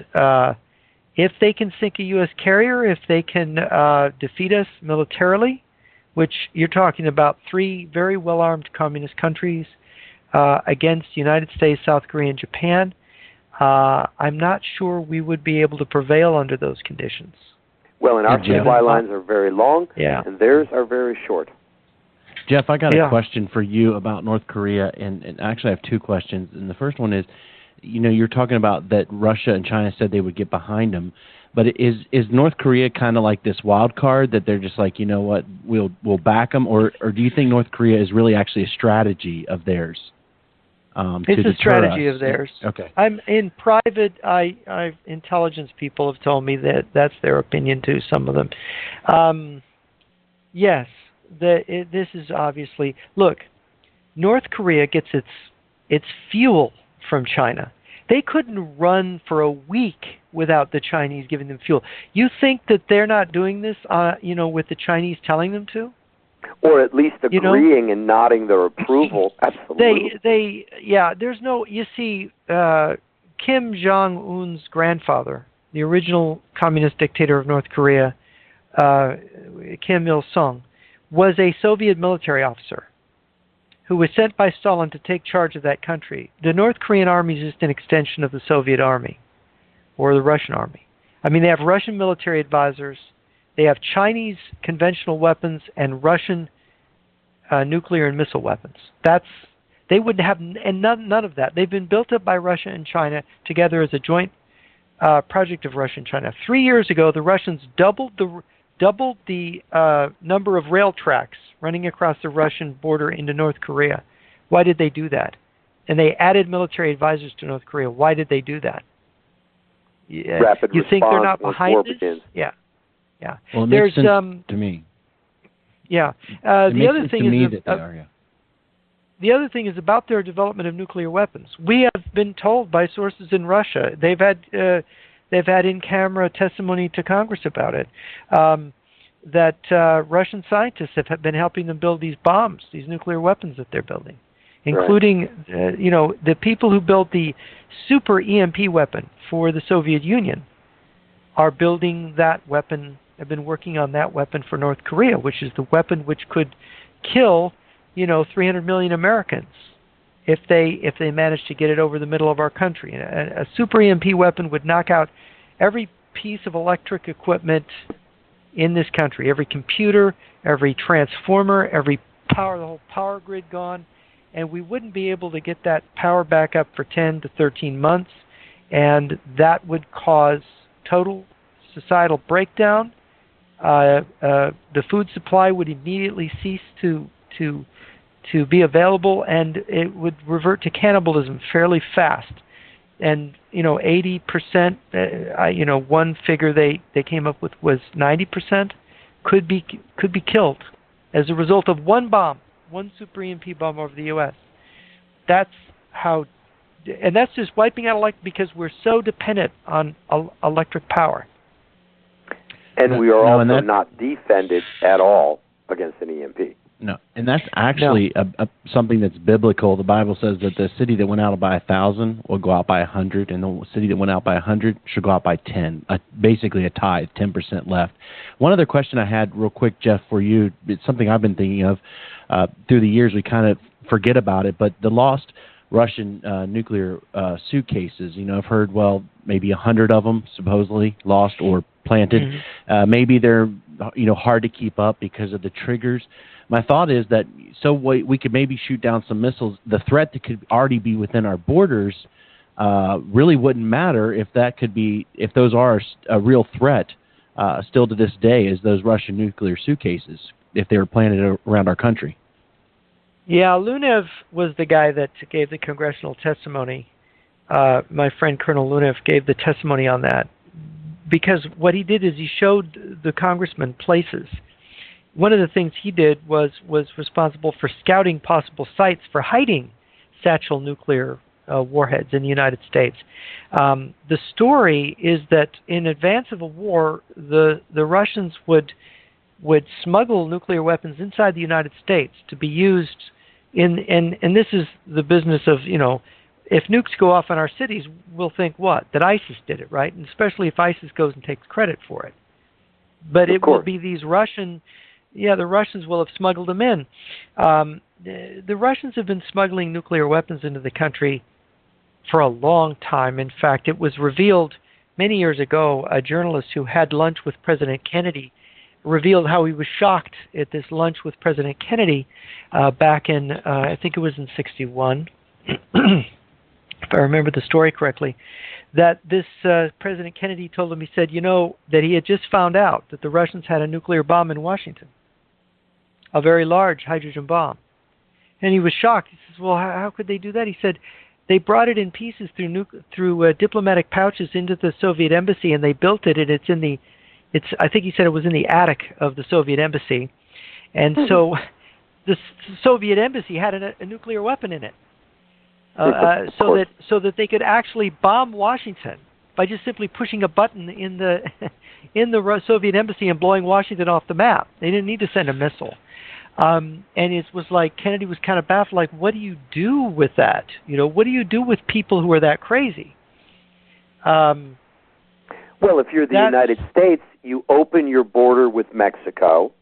C: if they can sink a U.S. carrier, if they can defeat us militarily, which you're talking about 3 very well-armed communist countries against the United States, South Korea, and Japan, I'm not sure we would be able to prevail under those conditions.
D: Well, and our supply lines are very long, and theirs are very short.
B: Jeff, I got a question for you about North Korea, and actually I have 2 questions. And the first one is, you're talking about that Russia and China said they would get behind them. But is North Korea kind of like this wild card that they're just like, you know what, we'll back them, or do you think North Korea is really actually a strategy of theirs?
C: It's a strategy of theirs.
B: Okay.
C: I'm in private. Intelligence people have told me that that's their opinion too. Some of them. Yes, this is obviously. Look, North Korea gets its fuel from China. They couldn't run for a week without the Chinese giving them fuel. You think that they're not doing this, with the Chinese telling them to?
D: Or at least agreeing and nodding their approval. Absolutely.
C: There's no, you see, Kim Jong-un's grandfather, the original communist dictator of North Korea, Kim Il-sung, was a Soviet military officer who was sent by Stalin to take charge of that country. The North Korean army is just an extension of the Soviet army or the Russian army. I mean, they have Russian military advisors, they have Chinese conventional weapons and Russian nuclear and missile weapons. They wouldn't have, and none of that. They've been built up by Russia and China together as a joint project of Russia and China. 3 years ago, the Russians doubled the number of rail tracks running across the Russian border into North Korea. Why did they do that? And they added military advisors to North Korea. Why did they do that?
D: Rapid
C: you think they're not behind this?
D: Begins.
C: Yeah.
B: Well, it makes sense to me.
C: Yeah. The other thing is about their development of nuclear weapons. We have been told by sources in Russia, they've had in-camera testimony to Congress about it, that Russian scientists have been helping them build these bombs, these nuclear weapons that they're building, including the people who built the super EMP weapon for the Soviet Union are building that weapon, have been working on that weapon for North Korea, which is the weapon which could kill 300 million Americans if they managed to get it over the middle of our country. A super EMP weapon would knock out every piece of electric equipment in this country, every computer, every transformer, every power, the whole power grid gone, and we wouldn't be able to get that power back up for 10 to 13 months, and that would cause total societal breakdown. The food supply would immediately cease to be available, and it would revert to cannibalism fairly fast. And 80%, one figure they came up with was 90% could be killed as a result of one bomb, one super EMP bomb over the U.S. That's how, and that's just wiping out because we're so dependent on electric power.
D: And we are also not defended at all against an EMP.
B: No, and that's actually something that's biblical. The Bible says that the city that went out by 1,000 will go out by 100, and the city that went out by 100 should go out by 10. Basically a tithe, 10% left. One other question I had real quick, Jeff, for you. It's something I've been thinking of through the years. We kind of forget about it, but the lost Russian nuclear suitcases. I've heard, maybe 100 of them supposedly lost or planted.
C: Mm-hmm.
B: Maybe they're hard to keep up because of the triggers. My thought is that we could maybe shoot down some missiles. The threat that could already be within our borders really wouldn't matter if those are a real threat still to this day as those Russian nuclear suitcases if they were planted around our country.
C: Yeah, Lunev was the guy that gave the congressional testimony. My friend Colonel Lunev gave the testimony on that because what he did is he showed the congressman places. One of the things he did was responsible for scouting possible sites for hiding satchel nuclear warheads in the United States. The story is that in advance of a war, the Russians would smuggle nuclear weapons inside the United States to be used and this is the business of, if nukes go off in our cities, we'll think what? That ISIS did it, right? And especially if ISIS goes and takes credit for it. But it will be these the Russians will have smuggled them in. The Russians have been smuggling nuclear weapons into the country for a long time. In fact, it was revealed many years ago, a journalist who had lunch with President Kennedy revealed how he was shocked at this lunch with President Kennedy back in, I think it was in 1961, if I remember the story correctly, that this President Kennedy told him, he said, that he had just found out that the Russians had a nuclear bomb in Washington, a very large hydrogen bomb. And he was shocked. He says, well, how could they do that? He said, they brought it in pieces through diplomatic pouches into the Soviet embassy, and they built it, and I think he said it was in the attic of the Soviet embassy. And so the Soviet embassy had a nuclear weapon in it. So that they could actually bomb Washington by just simply pushing a button in the Soviet embassy and blowing Washington off the map. They didn't need to send a missile. And it was like Kennedy was kind of baffled, like, what do you do with that? You know, what do you do with people who are that crazy?
D: Well, if you're the United States, you open your border with Mexico,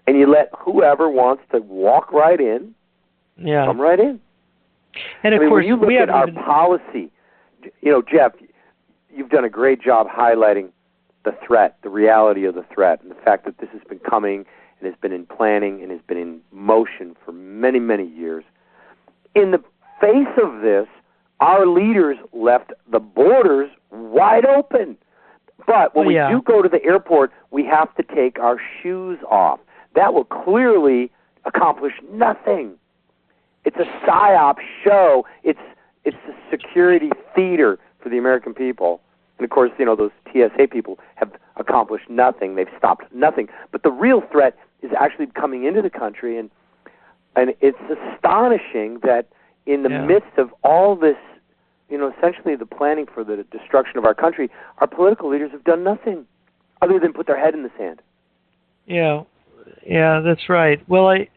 D: and you let whoever wants to walk right in, come right in.
C: And of course,
D: when you look at our policy, you know, Jeff, you've done a great job highlighting the threat, the reality of the threat, and the fact that this has been coming and has been in planning and has been in motion for many, many years. In the face of this, our leaders left the borders wide open. But when we do go to the airport, we have to take our shoes off. That will clearly accomplish nothing. It's a PSYOP show. It's a security theater for the American people. And, of course, you know, those TSA people have accomplished nothing. They've stopped nothing. But the real threat is actually coming into the country, and it's astonishing that in the midst of all this, you know, essentially the planning for the destruction of our country, our political leaders have done nothing other than put their head in the sand.
C: Yeah, that's right. Well, I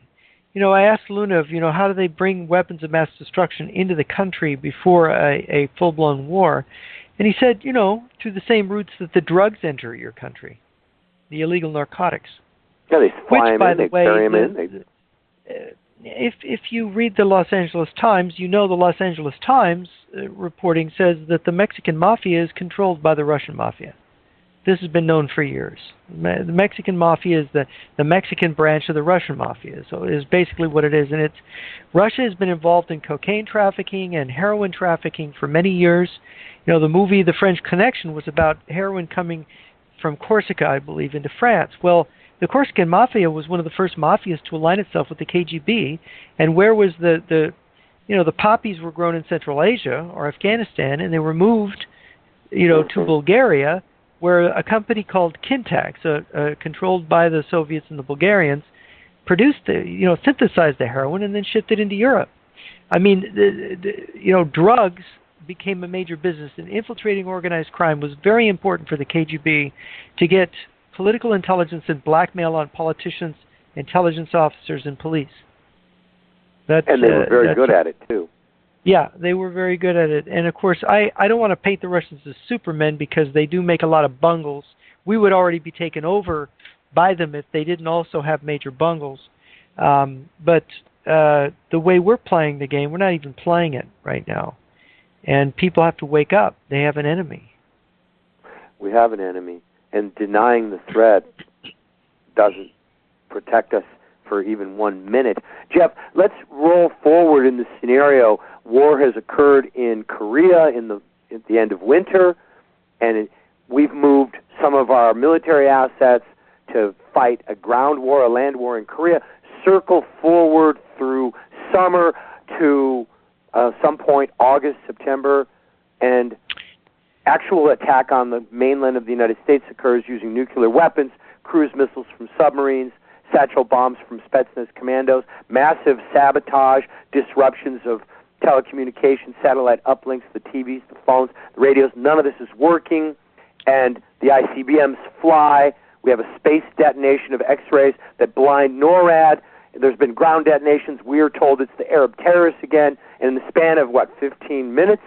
C: asked Luna, you know, how do they bring weapons of mass destruction into the country before a full-blown war? And he said, you know, through the same routes that the drugs enter your country, the illegal narcotics.
D: Yeah, they fly them in, they carry them in.
C: If you read the Los Angeles Times, you know the Los Angeles Times reporting says that the Mexican mafia is controlled by the Russian mafia. This has been known for years. The Mexican mafia is the Mexican branch of the Russian mafia. So it is basically what it is. And Russia has been involved in cocaine trafficking and heroin trafficking for many years. You know, the movie The French Connection was about heroin coming from Corsica, I believe, into France. Well, the Corsican mafia was one of the first mafias to align itself with the KGB. And where was the poppies were grown in Central Asia or Afghanistan, and they were moved, you know, to Bulgaria, where a company called Kintax, controlled by the Soviets and the Bulgarians, synthesized the heroin and then shipped it into Europe. I mean, drugs became a major business, and infiltrating organized crime was very important for the KGB to get political intelligence and blackmail on politicians, intelligence officers, and police.
D: And they were very good at it, too.
C: Yeah, they were very good at it. And, of course, I don't want to paint the Russians as supermen because they do make a lot of bungles. We would already be taken over by them if they didn't also have major bungles. But the way we're playing the game, we're not even playing it right now. And people have to wake up. They have an enemy.
D: We have an enemy. And denying the threat doesn't protect us for even 1 minute. Jeff, let's roll forward in the scenario. War has occurred in Korea at the end of winter, and we've moved some of our military assets to fight a ground war, a land war in Korea, circle forward through summer to some point August, September, and actual attack on the mainland of the United States occurs using nuclear weapons, cruise missiles from submarines, satchel bombs from Spetsnaz commandos, massive sabotage, disruptions of telecommunications, satellite uplinks, the TVs, the phones, the radios. None of this is working, and the ICBMs fly. We have a space detonation of X-rays that blind NORAD. There's been ground detonations. We are told it's the Arab terrorists again. And in the span of, 15 minutes,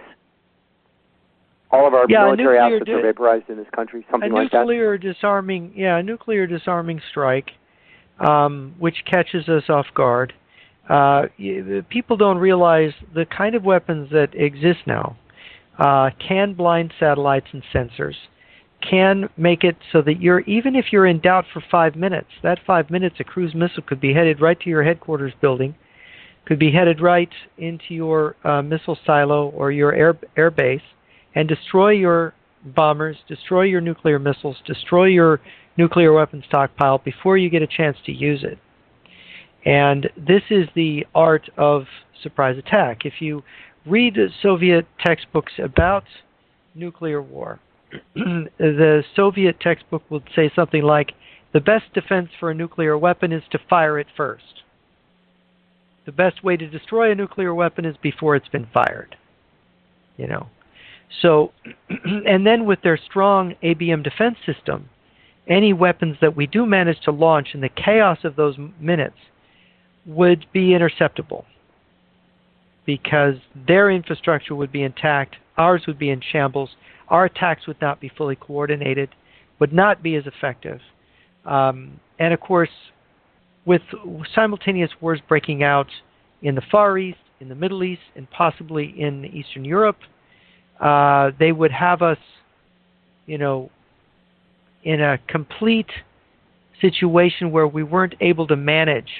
D: all of our military assets are vaporized in this country, something like that?
C: A nuclear disarming strike, which catches us off guard. People don't realize the kind of weapons that exist now can blind satellites and sensors, can make it so that even if you're in doubt for 5 minutes, that 5 minutes a cruise missile could be headed right to your headquarters building, could be headed right into your missile silo or your air base, and destroy your bombers, destroy your nuclear missiles, destroy your nuclear weapons stockpile before you get a chance to use it. And this is the art of surprise attack. If you read Soviet textbooks about nuclear war, the Soviet textbook will say something like, the best defense for a nuclear weapon is to fire it first. The best way to destroy a nuclear weapon is before it's been fired. So, and then with their strong ABM defense system, any weapons that we do manage to launch in the chaos of those minutes would be interceptable because their infrastructure would be intact, ours would be in shambles, our attacks would not be fully coordinated, would not be as effective. And of course, with simultaneous wars breaking out in the Far East, in the Middle East, and possibly in Eastern Europe, they would have us, in a complete situation where we weren't able to manage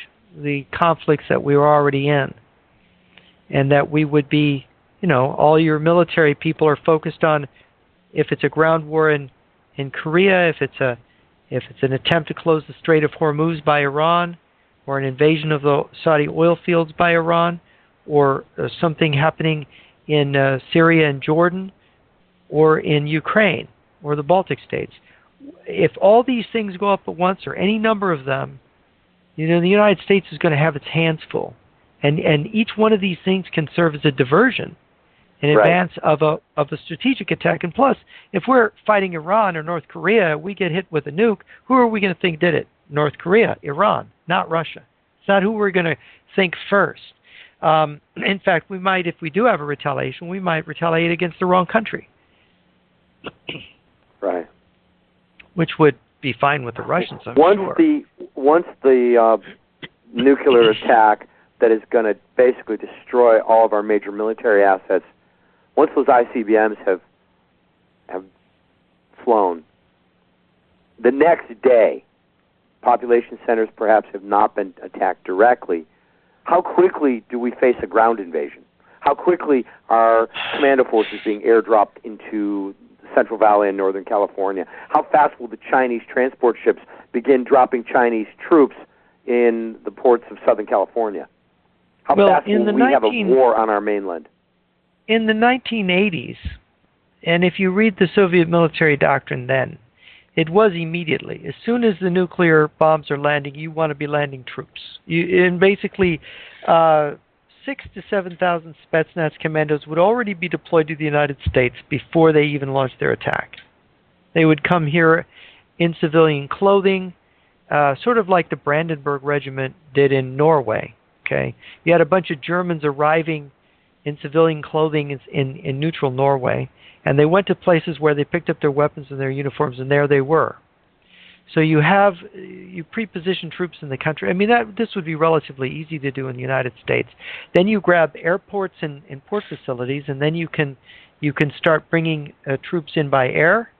C: the conflicts that we were already in. And that we would be, all your military people are focused on if it's a ground war in Korea, if it's an attempt to close the Strait of Hormuz by Iran, or an invasion of the Saudi oil fields by Iran, or something happening in Syria and Jordan, or in Ukraine, or the Baltic states. If all these things go up at once, or any number of them, the United States is going to have its hands full. And each one of these things can serve as a diversion in advance of a strategic attack. And plus, if we're fighting Iran or North Korea, we get hit with a nuke, who are we going to think did it? North Korea, Iran, not Russia. It's not who we're going to think first. In fact, we might, if we do have a retaliation, we might retaliate against the wrong country.
D: Right.
C: Which would be fine with the Russians, I'm sure.
D: Once the nuclear attack that is going to basically destroy all of our major military assets, once those ICBMs have flown, the next day, population centers perhaps have not been attacked directly. How quickly do we face a ground invasion? How quickly are commando forces being airdropped into the Central Valley in Northern California? How fast will the Chinese transport ships begin dropping Chinese troops in the ports of Southern California? How fast will we have a war on our mainland?
C: In the 1980s, and if you read the Soviet military doctrine then, it was immediately. As soon as the nuclear bombs are landing, you want to be landing troops. And basically, 6,000 to 7,000 Spetsnaz commandos would already be deployed to the United States before they even launched their attack. They would come here in civilian clothing, sort of like the Brandenburg Regiment did in Norway. Okay, you had a bunch of Germans arriving in civilian clothing in neutral Norway, and they went to places where they picked up their weapons and their uniforms, and there they were. So you pre-position troops in the country. I mean, this would be relatively easy to do in the United States. Then you grab airports and port facilities, and then you can start bringing troops in by air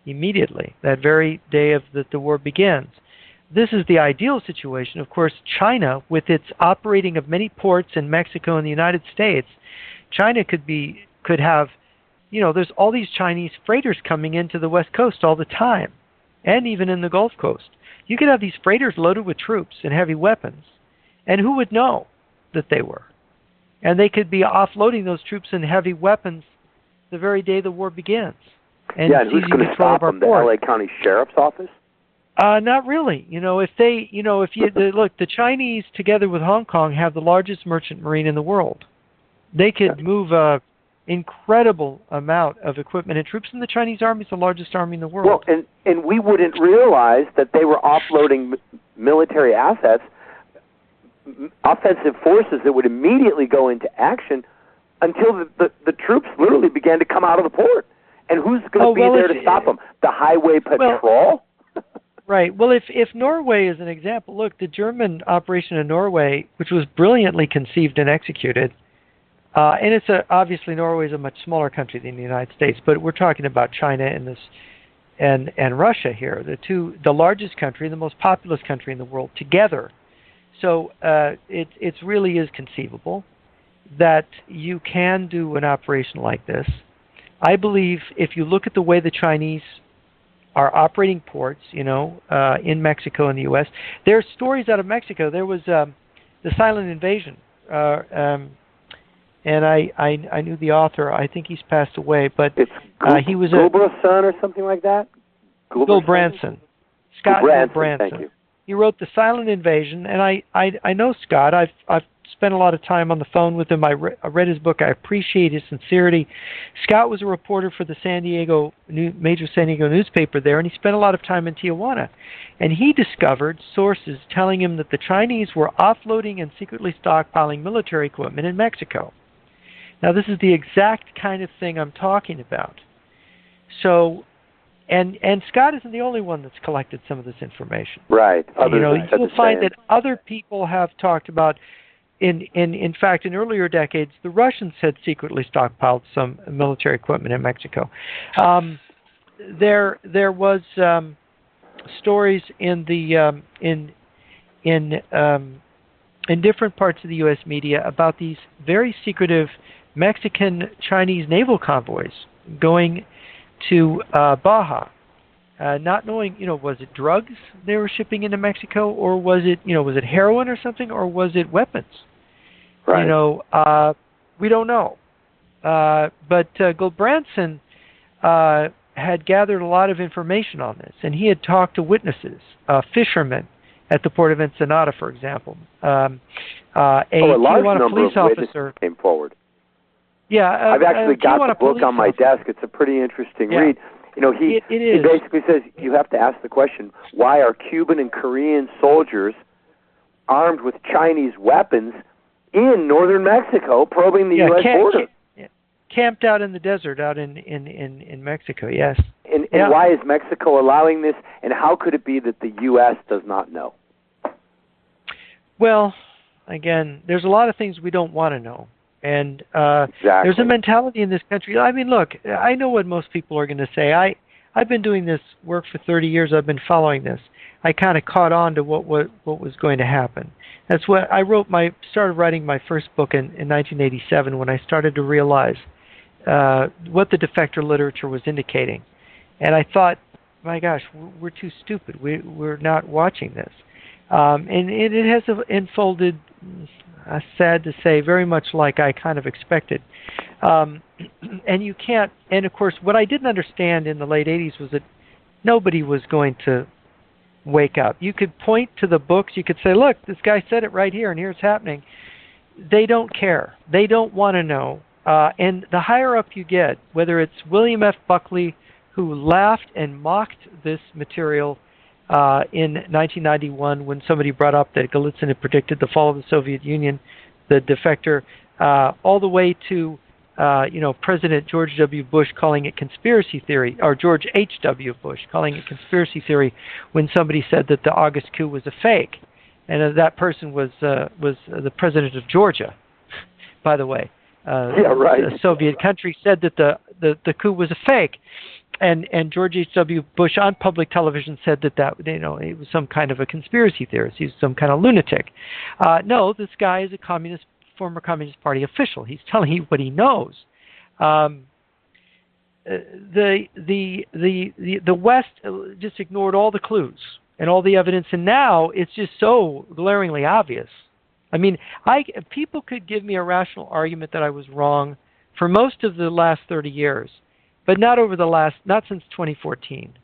C: immediately, that very day that the war begins. This is the ideal situation. Of course, China, with its operating of many ports in Mexico and the United States, China could have, there's all these Chinese freighters coming into the West Coast all the time, and even in the Gulf Coast. You could have these freighters loaded with troops and heavy weapons, and who would know that they were? And they could be offloading those troops and heavy weapons the very day the war begins. And
D: and who's going to stop them? The LA County Sheriff's Office?
C: Not really. Look, the Chinese, together with Hong Kong, have the largest merchant marine in the world. They could move an incredible amount of equipment and troops, and the Chinese army is the largest army in the world.
D: Well, and we wouldn't realize that they were offloading military assets, offensive forces that would immediately go into action until the troops literally began to come out of the port. And who's going to be there to stop them? The highway patrol?
C: Right. Well, if Norway is an example, look, the German operation in Norway, which was brilliantly conceived and executed, and obviously Norway is a much smaller country than the United States, but we're talking about China and Russia here, the largest country, the most populous country in the world together. So it really is conceivable that you can do an operation like this. I believe if you look at the way the Chinese are operating ports, in Mexico and the U.S. There are stories out of Mexico. There was the silent invasion, and I knew the author. I think he's passed away, but he was
D: Gilbert's son or something like that.
C: Bill Branson, Scott Bill Branson.
D: Thank you.
C: He wrote The Silent Invasion, and I know Scott. I've spent a lot of time on the phone with him. I read his book. I appreciate his sincerity. Scott was a reporter for the major San Diego newspaper there, and he spent a lot of time in Tijuana. And he discovered sources telling him that the Chinese were offloading and secretly stockpiling military equipment in Mexico. Now, this is the exact kind of thing I'm talking about. So, and Scott isn't the only one that's collected some of this information.
D: Right.
C: You'll find that other people have talked about, in fact, in earlier decades, the Russians had secretly stockpiled some military equipment in Mexico. There was stories in the in different parts of the U.S. media about these very secretive Mexican-Chinese naval convoys going to Baja, not knowing, was it drugs they were shipping into Mexico, or was it heroin or something, or was it weapons?
D: Right.
C: We don't know. But Gulbranson had gathered a lot of information on this, and he had talked to witnesses, fishermen at the port of Ensenada, for example. A
D: large
C: Tijuana
D: number
C: police
D: of
C: officer
D: came forward.
C: Yeah,
D: I've actually got the book on my
C: officer.
D: desk. It's a pretty interesting read. He basically says you have to ask the question, why are Cuban and Korean soldiers armed with Chinese weapons in northern Mexico probing the U.S. border?
C: Camped out in the desert out in Mexico, yes.
D: And why is Mexico allowing this, and how could it be that the U.S. does not know?
C: Well, again, there's a lot of things we don't want to know. And
D: exactly.
C: There's a mentality in this country. I mean, look, I know what most people are going to say. I've been doing this work for 30 years. I've been following this. I kind of caught on to what was going to happen. That's what I started writing my first book in 1987 when I started to realize what the defector literature was indicating. And I thought, my gosh, we're too stupid. We're not watching this. And it has unfolded, sad to say, very much like I kind of expected. And you can't, and of course, what I didn't understand in the late 80s was that nobody was going to wake up. You could point to the books, you could say, look, this guy said it right here, and here's happening. They don't care. They don't want to know. And the higher up you get, whether it's William F. Buckley, who laughed and mocked this material in 1991 when somebody brought up that Golitsyn had predicted the fall of the Soviet Union, the defector, all the way to President George W. Bush calling it conspiracy theory, or George H.W. Bush calling it conspiracy theory when somebody said that the August coup was a fake. And that person was the president of Georgia, by the way.
D: Right.
C: The Soviet country said that the coup was a fake. And George H.W. Bush on public television said that it was some kind of a conspiracy theorist. He was some kind of lunatic. No, this guy is a former Communist Party official. He's telling you what he knows. The West just ignored all the clues and all the evidence, and now it's just so glaringly obvious. I mean, people could give me a rational argument that I was wrong for most of the last 30 years. But not since 2014.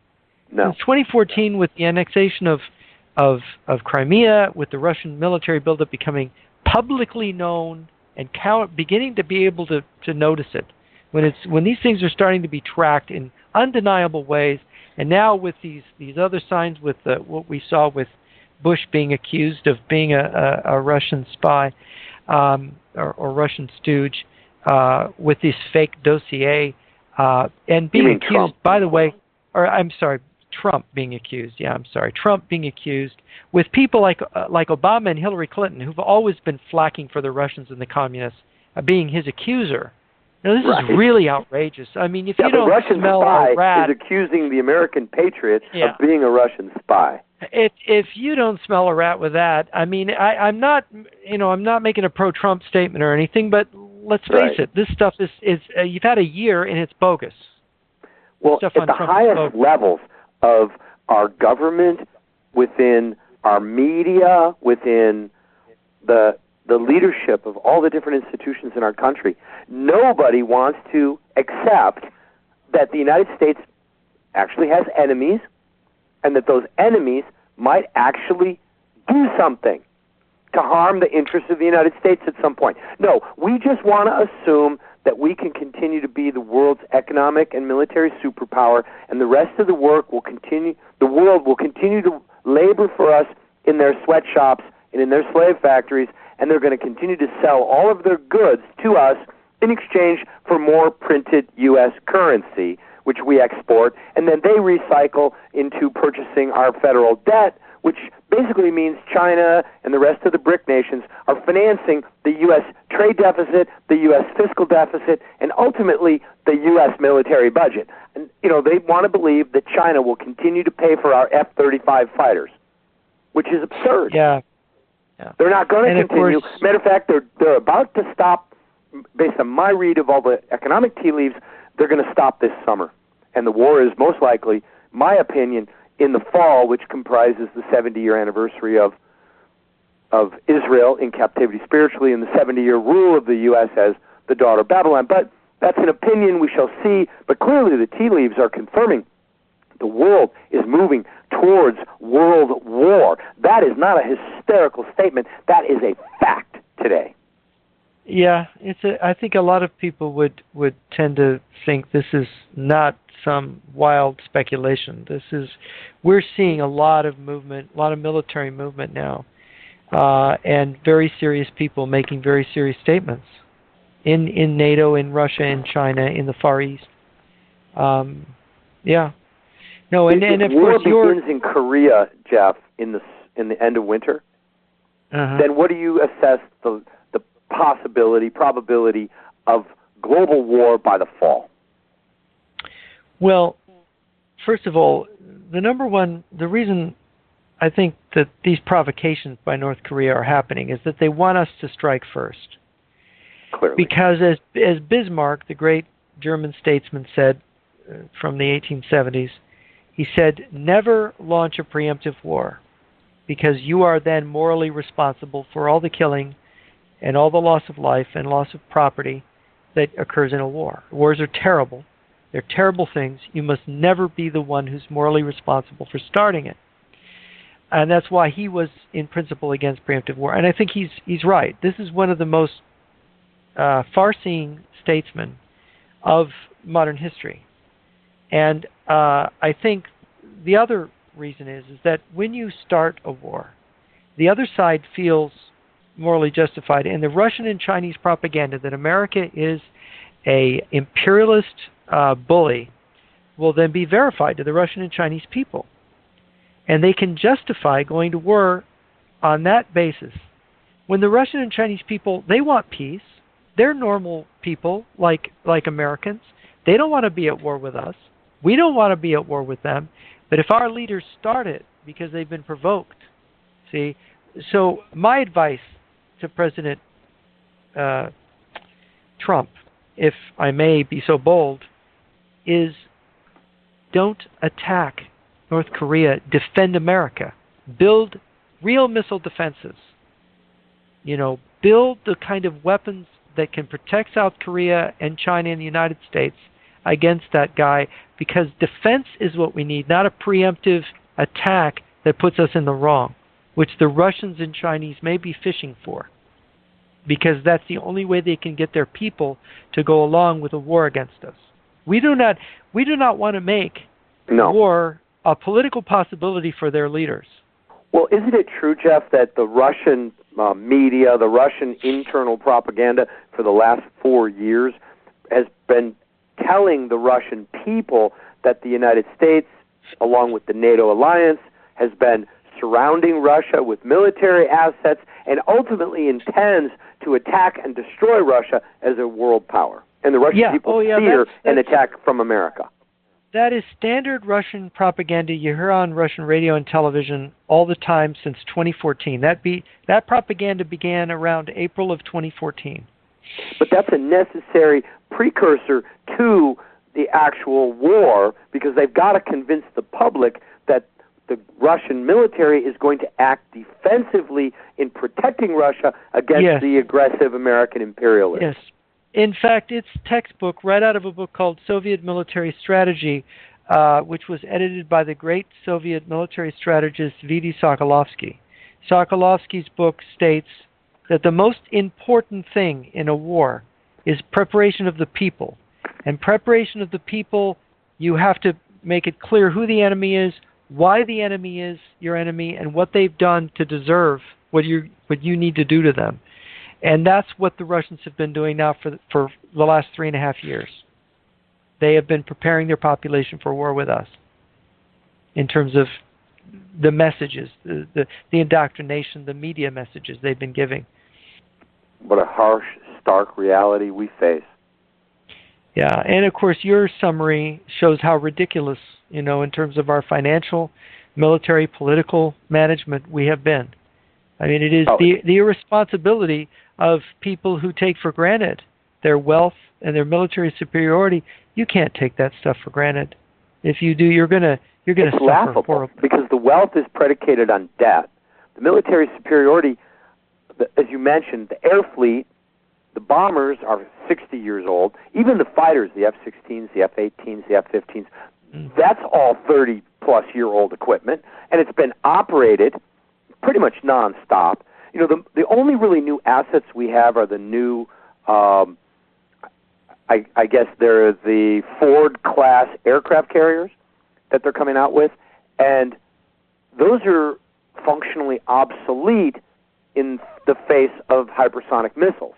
D: No.
C: Since 2014, with the annexation of Crimea, with the Russian military buildup becoming publicly known and beginning to be able to notice it, when these things are starting to be tracked in undeniable ways, and now with these other signs, with what we saw with Bush being accused of being a Russian spy or Russian stooge, with this fake dossier. And being accused,
D: Trump?
C: by the way, Trump being accused. Yeah, I'm sorry, Trump being accused with people like Obama and Hillary Clinton, who've always been flacking for the Russians and the communists, being his accuser. Now, this is really outrageous. I mean, if you don't smell a rat,
D: is accusing the American patriot of being a Russian spy.
C: If you don't smell a rat with that, I mean, I'm not making a pro-Trump statement or anything, but let's face it, this stuff is you've had a year and it's bogus.
D: Well, at the highest levels of our government, within our media, within the leadership of all the different institutions in our country, nobody wants to accept that the United States actually has enemies and that those enemies might actually do something. to harm the interests of the United States at some point. No, we just want to assume that we can continue to be the world's economic and military superpower, and the rest of the world will continue to labor for us in their sweatshops and in their slave factories, and they're going to continue to sell all of their goods to us in exchange for more printed U.S. currency, which we export, and then they recycle into purchasing our federal debt, which basically means China and the rest of the BRIC nations are financing the U.S. trade deficit, the U.S. fiscal deficit, and ultimately the U.S. military budget. And, they want to believe that China will continue to pay for our F-35 fighters, which is absurd.
C: Yeah.
D: They're not going to continue.
C: Course,
D: matter of fact, they're about to stop, based on my read of all the economic tea leaves, they're going to stop this summer. And the war is most likely, my opinion, in the fall, which comprises the 70-year anniversary of Israel in captivity spiritually and the 70-year rule of the U.S. as the daughter of Babylon. But that's an opinion, we shall see. But clearly the tea leaves are confirming the world is moving towards world war. That is not a hysterical statement. That is a fact today.
C: Yeah, I think a lot of people would tend to think this is not some wild speculation. We're seeing a lot of movement, a lot of military movement now, and very serious people making very serious statements in NATO, in Russia, in China, in the Far East. Yeah. No, and of course
D: war begins in Korea, Jeff, in the end of winter. Then what do you assess the probability of global war by the fall?
C: Well, first of all, the reason I think that these provocations by North Korea are happening is that they want us to strike first.
D: Clearly.
C: Because as Bismarck, the great German statesman, said from the 1870s, he said, never launch a preemptive war, because you are then morally responsible for all the killing and all the loss of life and loss of property that occurs in a war. Wars are terrible. They're terrible things. You must never be the one who's morally responsible for starting it. And that's why he was, in principle, against preemptive war. And I think he's right. This is one of the most far-seeing statesmen of modern history. And I think the other reason is that when you start a war, the other side feels morally justified. And the Russian and Chinese propaganda that America is a imperialist bully will then be verified to the Russian and Chinese people. And they can justify going to war on that basis. When the Russian and Chinese people, they want peace. They're normal people like Americans. They don't want to be at war with us. We don't want to be at war with them. But if our leaders start it because they've been provoked, see? So my advice to President Trump, if I may be so bold, is don't attack North Korea. Defend America. Build real missile defenses. Build the kind of weapons that can protect South Korea and China and the United States against that guy, because defense is what we need, not a preemptive attack that puts us in the wrong, which the Russians and Chinese may be fishing for, because that's the only way they can get their people to go along with a war against us. We do not want to make war a political possibility for their leaders.
D: Well, isn't it true, Jeff, that the Russian media, the Russian internal propaganda for the last 4 years has been telling the Russian people that the United States, along with the NATO alliance, has been surrounding Russia with military assets and ultimately intends to attack and destroy Russia as a world power? And the Russian people fear an attack from America.
C: That is standard Russian propaganda you hear on Russian radio and television all the time since 2014. That propaganda began around April of 2014.
D: But that's a necessary precursor to the actual war, because they've got to convince the public that the Russian military is going to act defensively in protecting Russia against the aggressive American imperialists.
C: Yes. In fact, it's textbook right out of a book called Soviet Military Strategy, which was edited by the great Soviet military strategist Vidi Sokolovsky. Sokolovsky's book states that the most important thing in a war is preparation of the people. And preparation of the people, you have to make it clear who the enemy is, why the enemy is your enemy, and what they've done to deserve what you need to do to them. And that's what the Russians have been doing now for the last 3.5 years. They have been preparing their population for war with us in terms of the messages, the indoctrination, the media messages they've been giving.
D: What a harsh, stark reality we face.
C: Yeah, and of course your summary shows how ridiculous, in terms of our financial, military, political management we have been. I mean, it is the irresponsibility of people who take for granted their wealth and their military superiority. You can't take that stuff for granted. If you do, you're gonna
D: it's
C: suffer
D: laughable
C: horribly.
D: Because the wealth is predicated on debt. The military superiority, as you mentioned, the air fleet, the bombers are 60 years old. Even the fighters, the F-16s, the F-18s, the F-15s, that's all 30-plus-year-old equipment, and it's been operated pretty much nonstop. The only really new assets we have are the new, I guess they're the Ford-class aircraft carriers that they're coming out with, and those are functionally obsolete in the face of hypersonic missiles.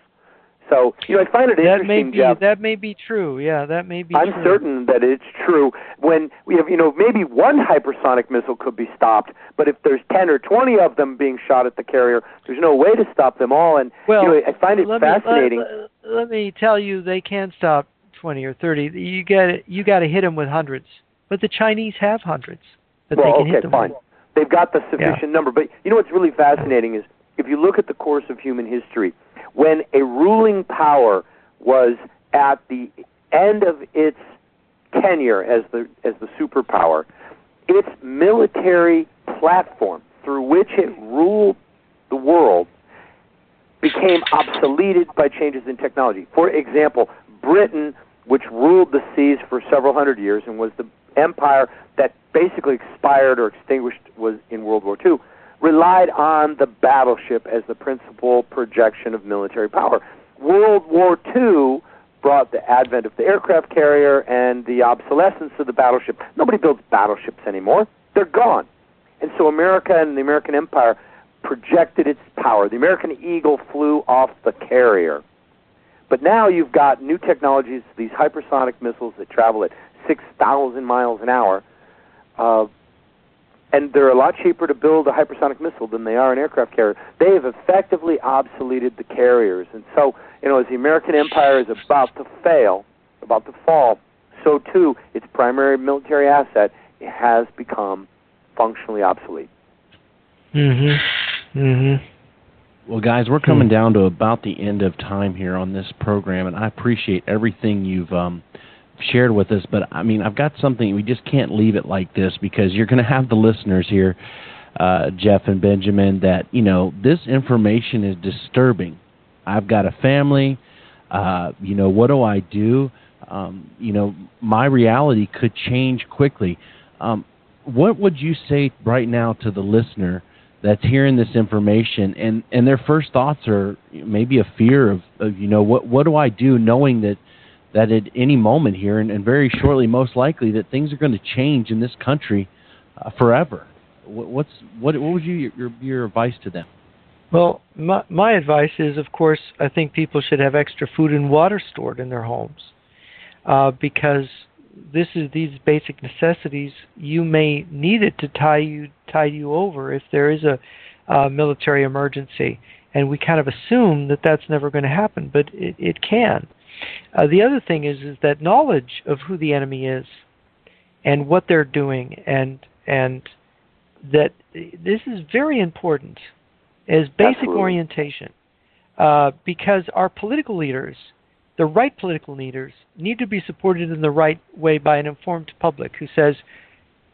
D: So, I find it interesting, Jeff.
C: That may be true. Yeah, that may be
D: I'm
C: true.
D: certain that it's true. When we have, maybe one hypersonic missile could be stopped, but if there's 10 or 20 of them being shot at the carrier, there's no way to stop them all. And, I find it fascinating.
C: Let me tell you, they can stop 20 or 30. You got to hit them with hundreds. But the Chinese have hundreds that they can hit them
D: fine.
C: with.
D: They've got the sufficient number. But what's really fascinating is if you look at the course of human history, when a ruling power was at the end of its tenure as the superpower, its military platform through which it ruled the world became obsoleted by changes in technology. For example, Britain, which ruled the seas for several hundred years and was the empire that basically expired or extinguished was in World War II, relied on the battleship as the principal projection of military power. World War II brought the advent of the aircraft carrier and the obsolescence of the battleship. Nobody builds battleships anymore. They're gone. And so America and the American empire projected its power. The American eagle flew off the carrier. But now you've got new technologies, these hypersonic missiles that travel at 6,000 miles an hour, and they're a lot cheaper to build a hypersonic missile than they are an aircraft carrier. They have effectively obsoleted the carriers. And so, as the American empire is about to fail, about to fall, so too its primary military asset has become functionally obsolete.
C: Mm-hmm. Mm-hmm.
B: Well, guys, we're coming down to about the end of time here on this program, and I appreciate everything you've shared with us, but I've got something. We just can't leave it like this because you're going to have the listeners here, Jeff and Benjamin, that this information is disturbing. I've got a family. What do I do? My reality could change quickly. What would you say right now to the listener that's hearing this information and their first thoughts are maybe a fear of what do I do, knowing that at any moment here, and very shortly, most likely, that things are going to change in this country forever. What would your advice to them?
C: Well, my advice is, of course, I think people should have extra food and water stored in their homes, because these basic necessities, you may need it to tide you over if there is a military emergency, and we kind of assume that that's never going to happen, but it can. The other thing is that knowledge of who the enemy is and what they're doing, and that this is very important as basic
D: Absolutely.
C: Orientation, because our political leaders, the right political leaders, need to be supported in the right way by an informed public who says,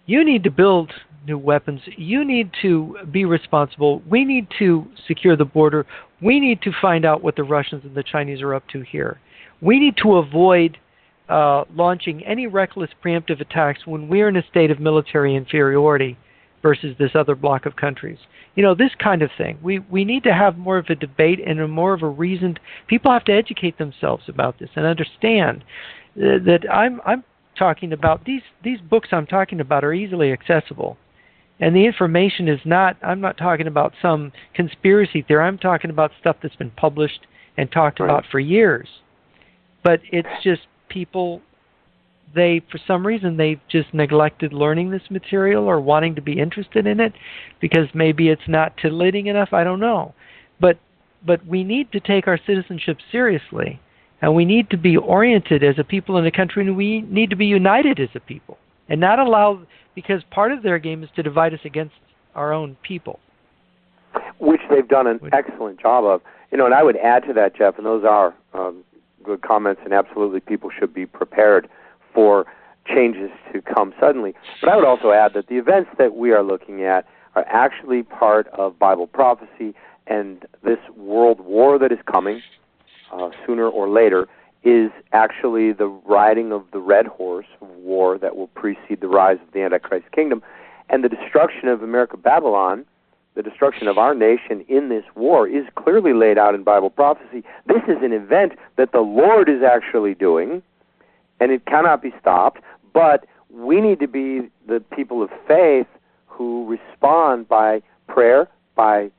C: you need to build new weapons, you need to be responsible, we need to secure the border, we need to find out what the Russians and the Chinese are up to here. We need to avoid launching any reckless preemptive attacks when we're in a state of military inferiority versus this other block of countries. This kind of thing. We need to have more of a debate and more of a reasoned. People have to educate themselves about this and understand that I'm talking about these books I'm talking about are easily accessible, and the information is not. I'm not talking about some conspiracy theory. I'm talking about stuff that's been published and talked about for years. But it's just people. For some reason, they've just neglected learning this material or wanting to be interested in it because maybe it's not titillating enough. I don't know. But we need to take our citizenship seriously, and we need to be oriented as a people in a country, and we need to be united as a people and not allow, because part of their game is to divide us against our own people.
D: Which they've done an excellent job of. And I would add to that, Jeff, and those are good comments, and absolutely people should be prepared for changes to come suddenly. But I would also add that the events that we are looking at are actually part of Bible prophecy, and this world war that is coming sooner or later is actually the riding of the red horse of war that will precede the rise of the Antichrist kingdom. And the destruction of America, Babylon, the destruction of our nation in this war is clearly laid out in Bible prophecy. This is an event that the Lord is actually doing, and it cannot be stopped, but we need to be the people of faith who respond by prayer, by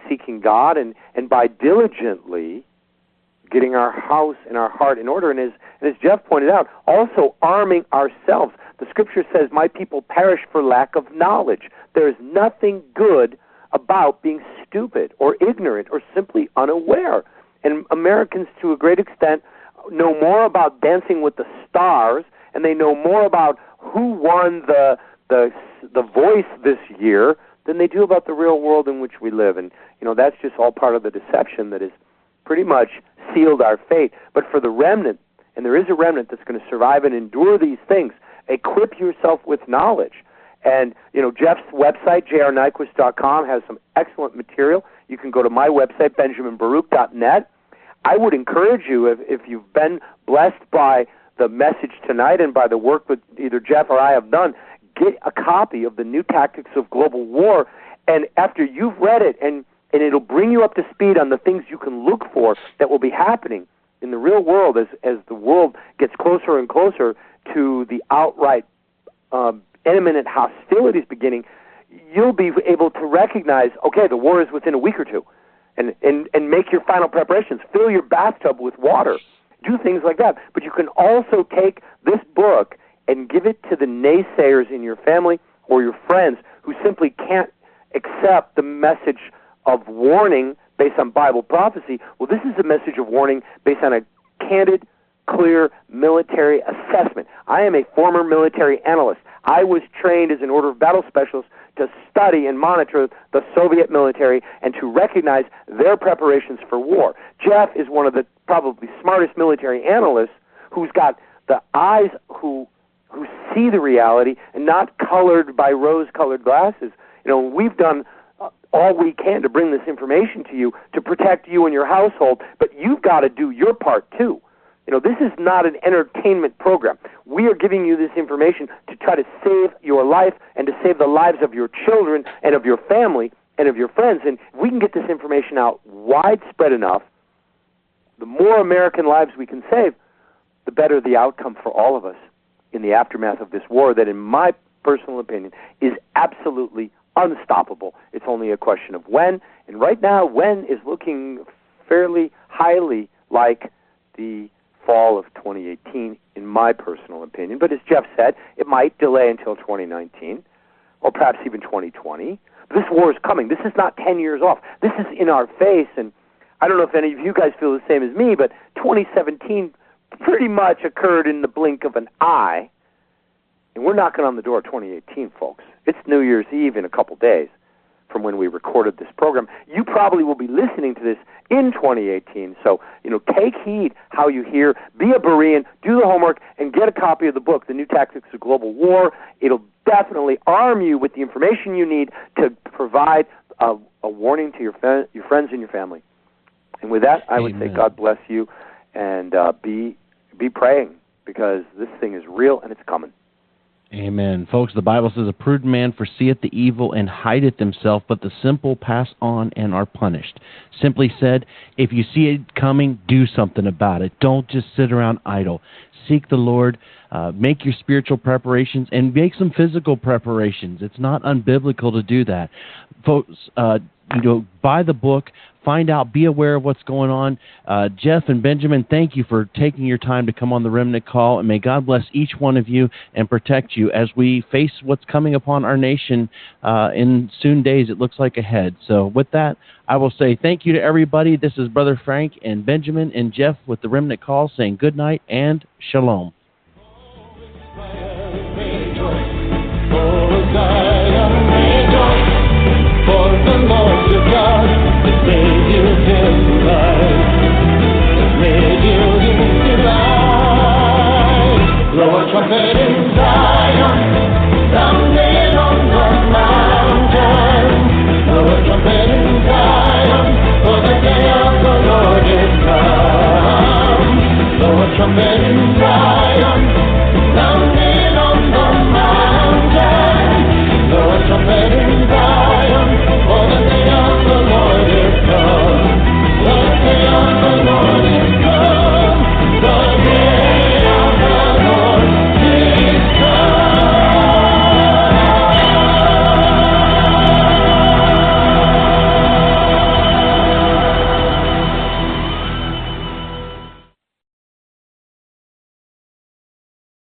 D: seeking God, and by diligently getting our house and our heart in order. And as Jeff pointed out, also arming ourselves. The Scripture says, my people perish for lack of knowledge. There is nothing good about being stupid or ignorant or simply unaware. And Americans, to a great extent, know more about Dancing with the Stars, and they know more about who won the Voice this year than they do about the real world in which we live. And that's just all part of the deception that has pretty much sealed our fate. But for the remnant, and there is a remnant that's going to survive and endure these things, equip yourself with knowledge. And Jeff's website, jrnyquist.com, has some excellent material. You can go to my website, benjaminbaruch.net. I would encourage you, if you've been blessed by the message tonight and by the work that either Jeff or I have done, get a copy of the New Tactics of Global War. And after you've read it, and it'll bring you up to speed on the things you can look for that will be happening in the real world as the world gets closer and closer to the outright imminent hostilities beginning, you'll be able to recognize, okay, the war is within a week or two. And make your final preparations. Fill your bathtub with water. Do things like that. But you can also take this book and give it to the naysayers in your family or your friends who simply can't accept the message of warning based on Bible prophecy. Well, this is a message of warning based on a candid, clear military assessment. I am a former military analyst. I was trained as an order of battle specialist to study and monitor the Soviet military and to recognize their preparations for war. Jeff is one of the probably smartest military analysts who's got the eyes who see the reality and not colored by rose-colored glasses. We've done all we can to bring this information to you to protect you and your household, but you've got to do your part too. This is not an entertainment program. We are giving you this information to try to save your life and to save the lives of your children and of your family and of your friends. And if we can get this information out widespread enough, the more American lives we can save, the better the outcome for all of us in the aftermath of this war that, in my personal opinion, is absolutely unstoppable. It's only a question of when. And right now, when is looking fairly highly like the fall of 2018, in my personal opinion. But as Jeff said, it might delay until 2019, or perhaps even 2020. This war is coming. This is not 10 years off. This is in our face, and I don't know if any of you guys feel the same as me, but 2017 pretty much occurred in the blink of an eye, and we're knocking on the door of 2018, folks. It's New Year's Eve in a couple days from when we recorded this program. You probably will be listening to this in 2018, so take heed how you hear. Be a Berean, do the homework, and get a copy of the book, The New Tactics of Global War. It'll definitely arm you with the information you need to provide a warning to your friends and your family. And with that, I would say God bless you, and be praying, because this thing is real and it's coming.
B: Amen. Folks, the Bible says, a prudent man foreseeth the evil and hideth himself, but the simple pass on and are punished. Simply said, if you see it coming, do something about it. Don't just sit around idle. Seek the Lord, make your spiritual preparations, and make some physical preparations. It's not unbiblical to do that. Folks, buy the book, find out, be aware of what's going on. Jeff and Benjamin, thank you for taking your time to come on the Remnant Call, and may God bless each one of you and protect you as we face what's coming upon our nation in soon days, it looks like, ahead. So with that, I will say thank you to everybody. This is Brother Frank and Benjamin and Jeff with the Remnant Call saying good night and shalom.
A: For the Lord your God has made you his delight, has made you his delight. Blow a trumpet in Zion, sound it on the mountain. Blow a trumpet in Zion, for the day of the Lord is come. Blow a trumpet in Zion.